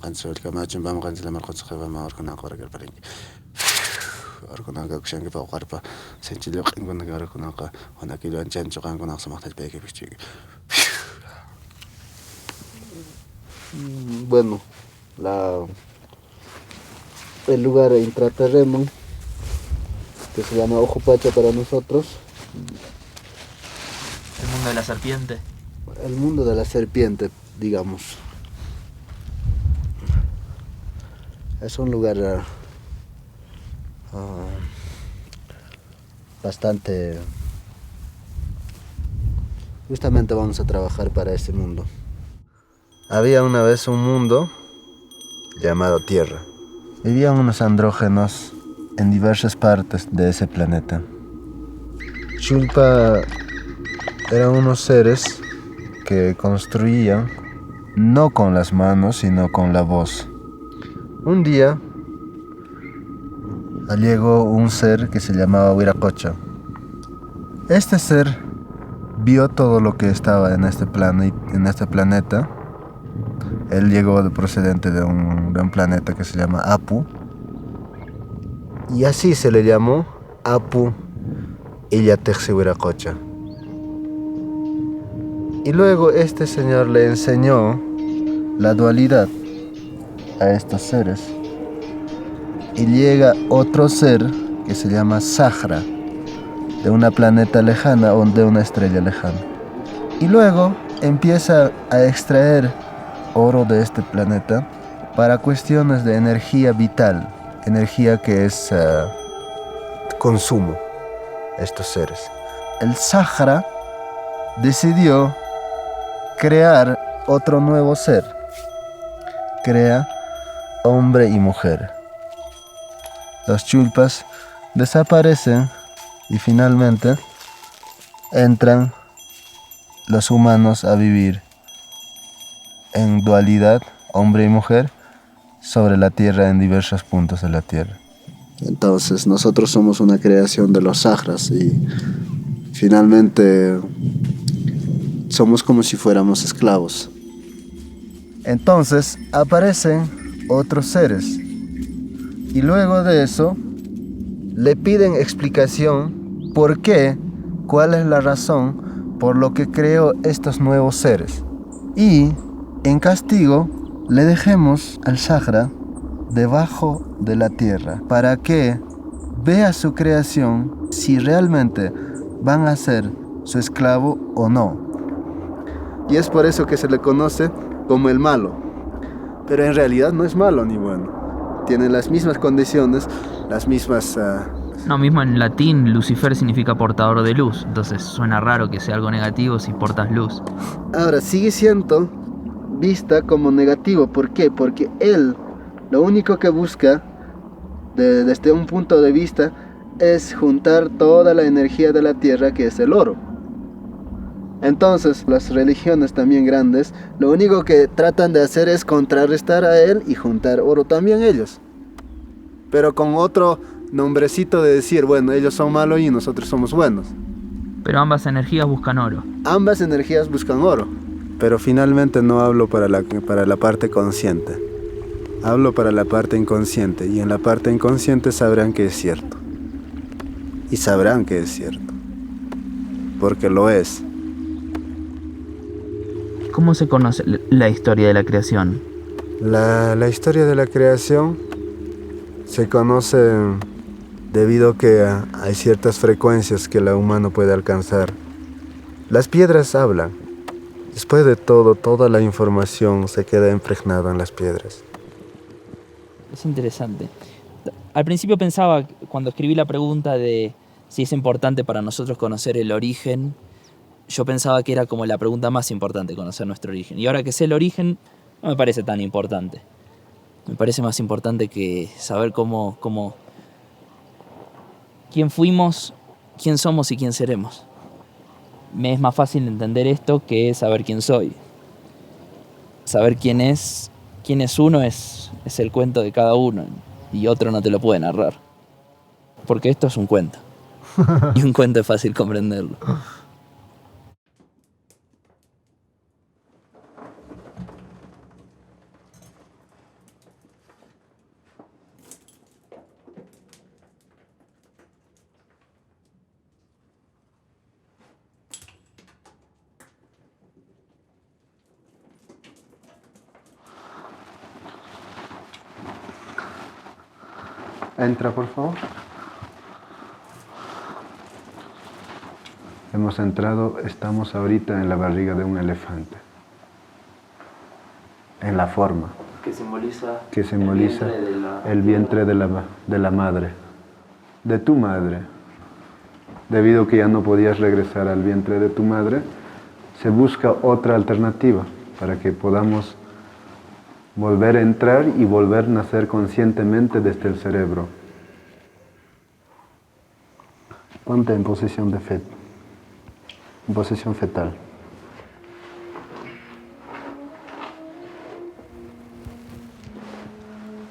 canso el camacho vamos canso la marca se va a mar con ahora que para أركنا كشان كيف أقاربه سنتي كنا أركنا هنا كيلو أنجان شو كنا سمعت البيك بيشتري. Bueno, el lugar intraterreno que se llama Ojo Pacha para nosotros. El mundo de la serpiente. El mundo de la serpiente, digamos. Es un lugar bastante... Justamente vamos a trabajar para ese mundo. Había una vez un mundo llamado Tierra. Vivían unos andrógenos en diversas partes de ese planeta. Chulpa eran unos seres que construían no con las manos, sino con la voz. Un día llegó un ser que se llamaba Huiracocha. Este ser vio todo lo que estaba en este planeta. Él llegó procedente de un planeta que se llama Apu. Y así se le llamó Apu Illantecsi Huiracocha. Y luego este señor le enseñó la dualidad a estos seres. Y llega otro ser que se llama Sahara, de una planeta lejana o de una estrella lejana. Y luego empieza a extraer oro de este planeta para cuestiones de energía vital, energía que es consumo, estos seres. El Sahara decidió crear otro nuevo ser. Crea hombre y mujer. Los chulpas desaparecen y finalmente entran los humanos a vivir en dualidad, hombre y mujer, sobre la tierra en diversos puntos de la tierra. Entonces nosotros somos una creación de los Saharas y finalmente somos como si fuéramos esclavos. Entonces aparecen otros seres y luego de eso le piden explicación por qué, cuál es la razón por lo que creó estos nuevos seres. Y en castigo le dejemos al Sahara debajo de la tierra para que vea su creación si realmente van a ser su esclavo o no. Y es por eso que se le conoce como el malo. Pero en realidad no es malo ni bueno. Tiene las mismas condiciones, las mismas... No, mismo en latín Lucifer significa portador de luz. Entonces suena raro que sea algo negativo si portas luz. Ahora, sigue siendo vista como negativo. ¿Por qué? Porque él lo único que busca desde un punto de vista es juntar toda la energía de la tierra, que es el oro. Entonces las religiones también grandes lo único que tratan de hacer es contrarrestar a él y juntar oro también ellos, pero con otro nombrecito de decir, bueno, ellos son malos y nosotros somos buenos. Pero ambas energías buscan oro. Ambas energías buscan oro. Pero finalmente no hablo para la parte consciente. Hablo para la parte inconsciente, y en la parte inconsciente sabrán que es cierto. Y sabrán que es cierto. Porque lo es. ¿Cómo se conoce la historia de la creación? La historia de la creación se conoce debido a que hay ciertas frecuencias que el humano puede alcanzar. Las piedras hablan. Después de todo, toda la información se queda impregnada en las piedras. Es interesante. Al principio pensaba, cuando escribí la pregunta de si es importante para nosotros conocer el origen, yo pensaba que era como la pregunta más importante, conocer nuestro origen. Y ahora que sé el origen, no me parece tan importante. Me parece más importante que saber quién fuimos, quién somos y quién seremos. Me es más fácil entender esto que saber quién soy. Saber quién es uno es el cuento de cada uno, y otro no te lo puede narrar. Porque esto es un cuento. Y un cuento es fácil comprenderlo. Entra, por favor. Hemos entrado, estamos ahorita en la barriga de un elefante. En la forma. Que simboliza el vientre de la madre. De tu madre. Debido a que ya no podías regresar al vientre de tu madre, se busca otra alternativa para que podamos volver a entrar y volver a nacer conscientemente desde el cerebro. Ponte en posición en posición fetal.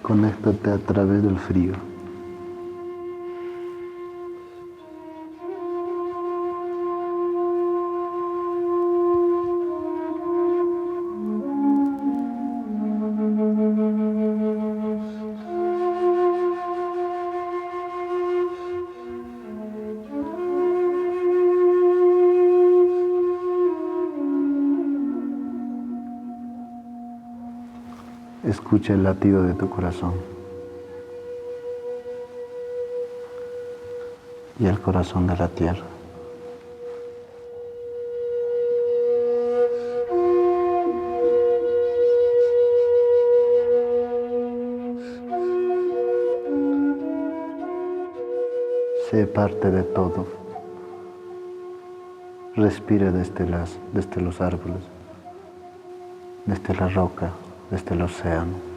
Conéctate a través del frío. Escucha el latido de tu corazón y el corazón de la tierra. Sé parte de todo. Respira desde los árboles, desde la roca, desde el océano.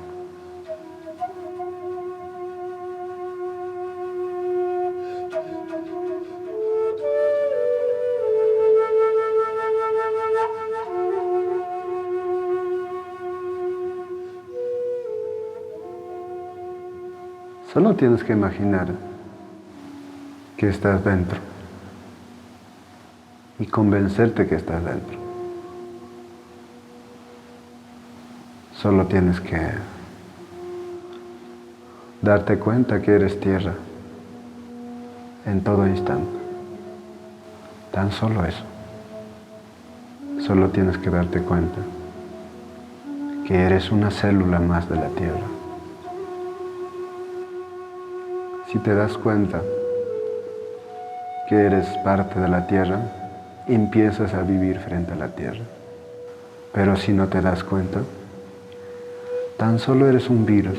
Solo tienes que imaginar que estás dentro y convencerte que estás dentro. Solo tienes que darte cuenta que eres tierra en todo instante. Tan solo eso. Solo tienes que darte cuenta que eres una célula más de la tierra. Si te das cuenta que eres parte de la tierra, empiezas a vivir frente a la tierra. Pero si no te das cuenta, tan solo eres un virus.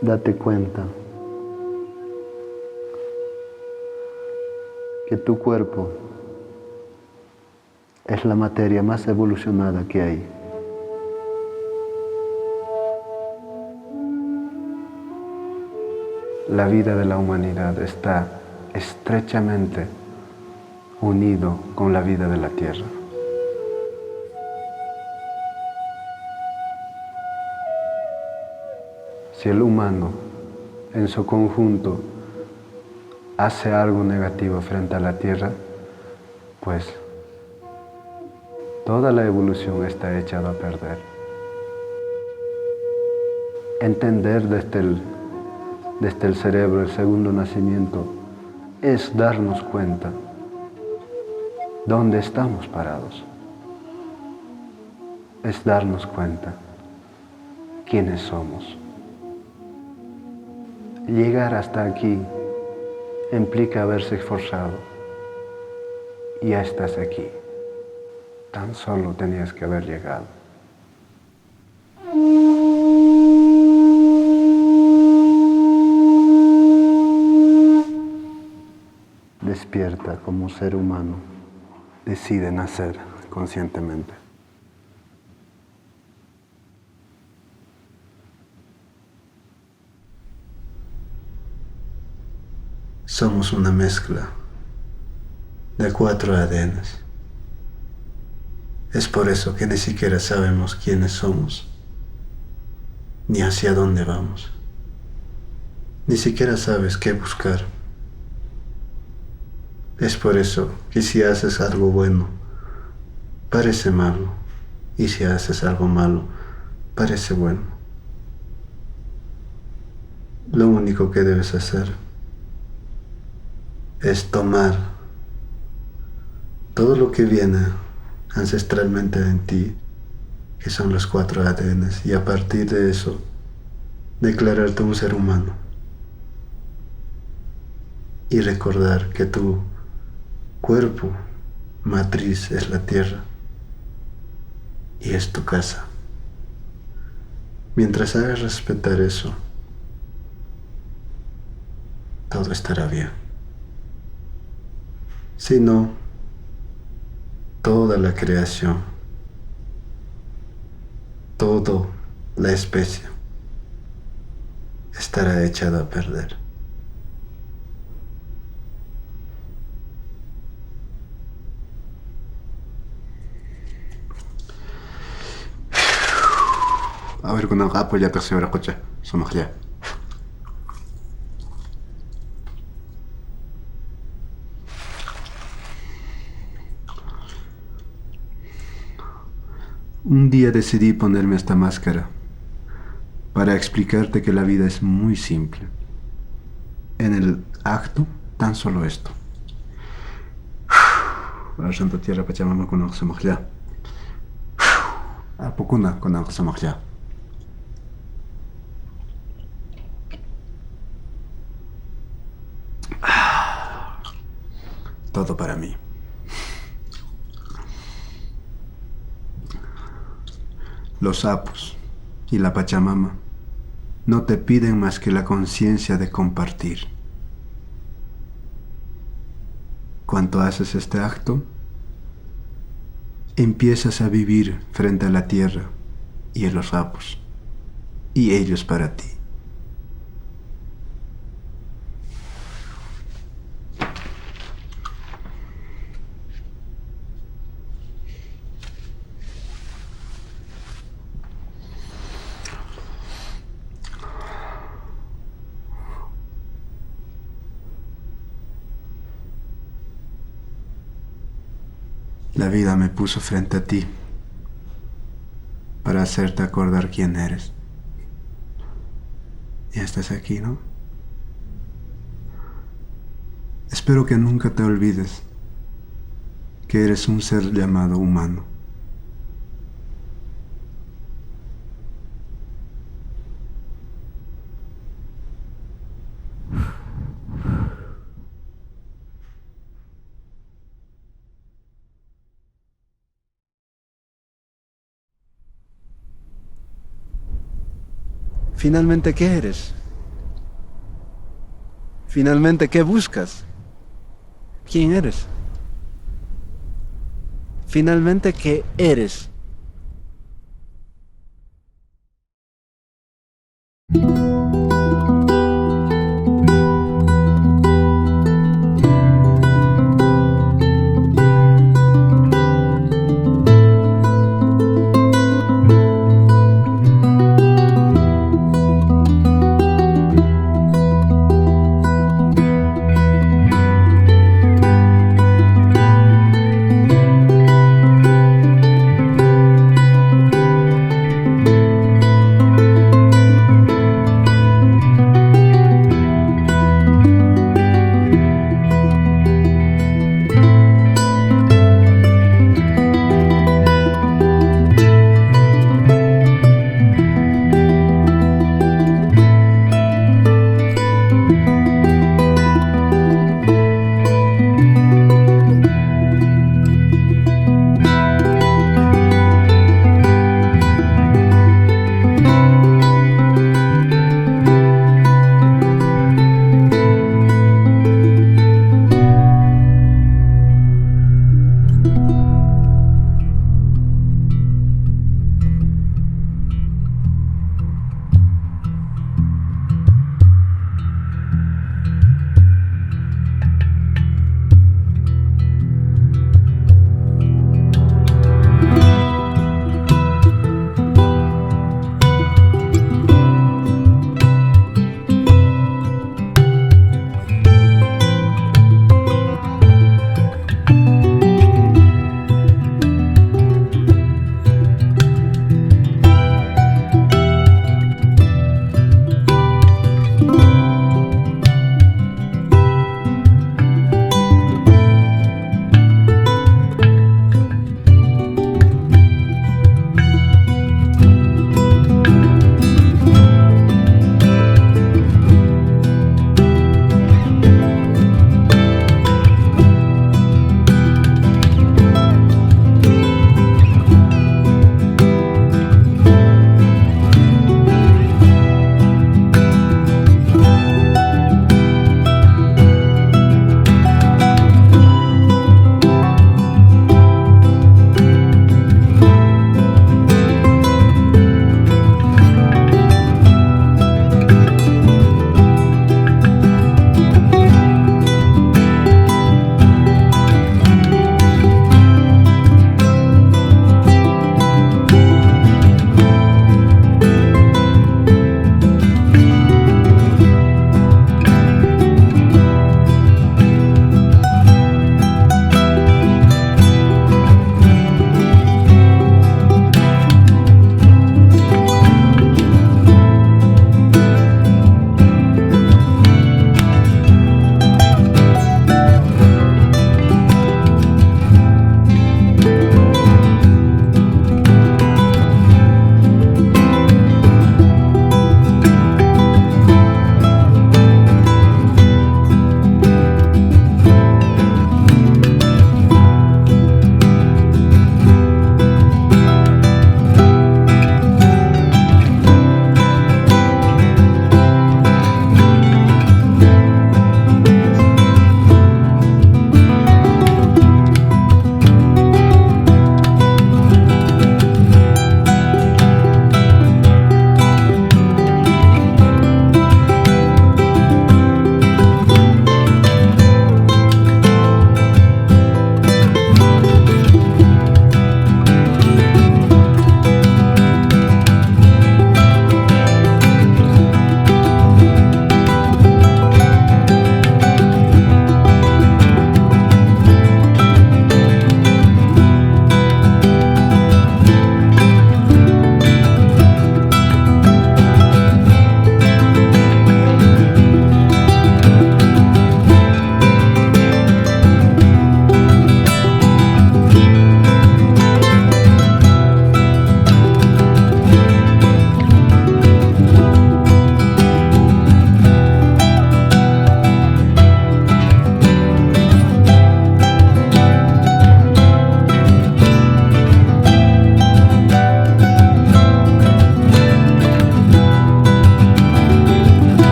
Date cuenta que tu cuerpo es la materia más evolucionada que hay. La vida de la humanidad está estrechamente unido con la vida de la tierra. Si el humano en su conjunto hace algo negativo frente a la Tierra, pues toda la evolución está echada a perder. Entender desde el cerebro el segundo nacimiento es darnos cuenta dónde estamos parados. Es darnos cuenta quiénes somos. Llegar hasta aquí implica haberse esforzado. Ya estás aquí. Tan solo tenías que haber llegado. Despierta como ser humano. Decide nacer conscientemente. Somos una mezcla de 4 ADNs. Es por eso que ni siquiera sabemos quiénes somos, ni hacia dónde vamos. Ni siquiera sabes qué buscar. Es por eso que si haces algo bueno, parece malo, y si haces algo malo, parece bueno. Lo único que debes hacer es tomar todo lo que viene ancestralmente en ti, que son los 4 ADNs, y a partir de eso, declararte un ser humano. Y recordar que tu cuerpo matriz es la Tierra y es tu casa. Mientras hagas respetar eso, todo estará bien. Si no, toda la creación, toda la especie estará echada a perder. A ver, كنا نقابل يا تغسي ورا قجة سمح لي. Un día decidí ponerme esta máscara para explicarte que la vida es muy simple. En el acto, tan solo esto. A Santa Tierra Pachamama con Oxamajla. A Pocuna con Oxamajla. Todo para mí. Los sapos y la Pachamama no te piden más que la conciencia de compartir. Cuando haces este acto, empiezas a vivir frente a la tierra y a los sapos, y ellos para ti. La vida me puso frente a ti para hacerte acordar quién eres. Ya estás aquí, ¿no? Espero que nunca te olvides que eres un ser llamado humano. Finalmente, ¿qué eres? Finalmente, ¿qué buscas? ¿Quién eres? Finalmente, ¿qué eres?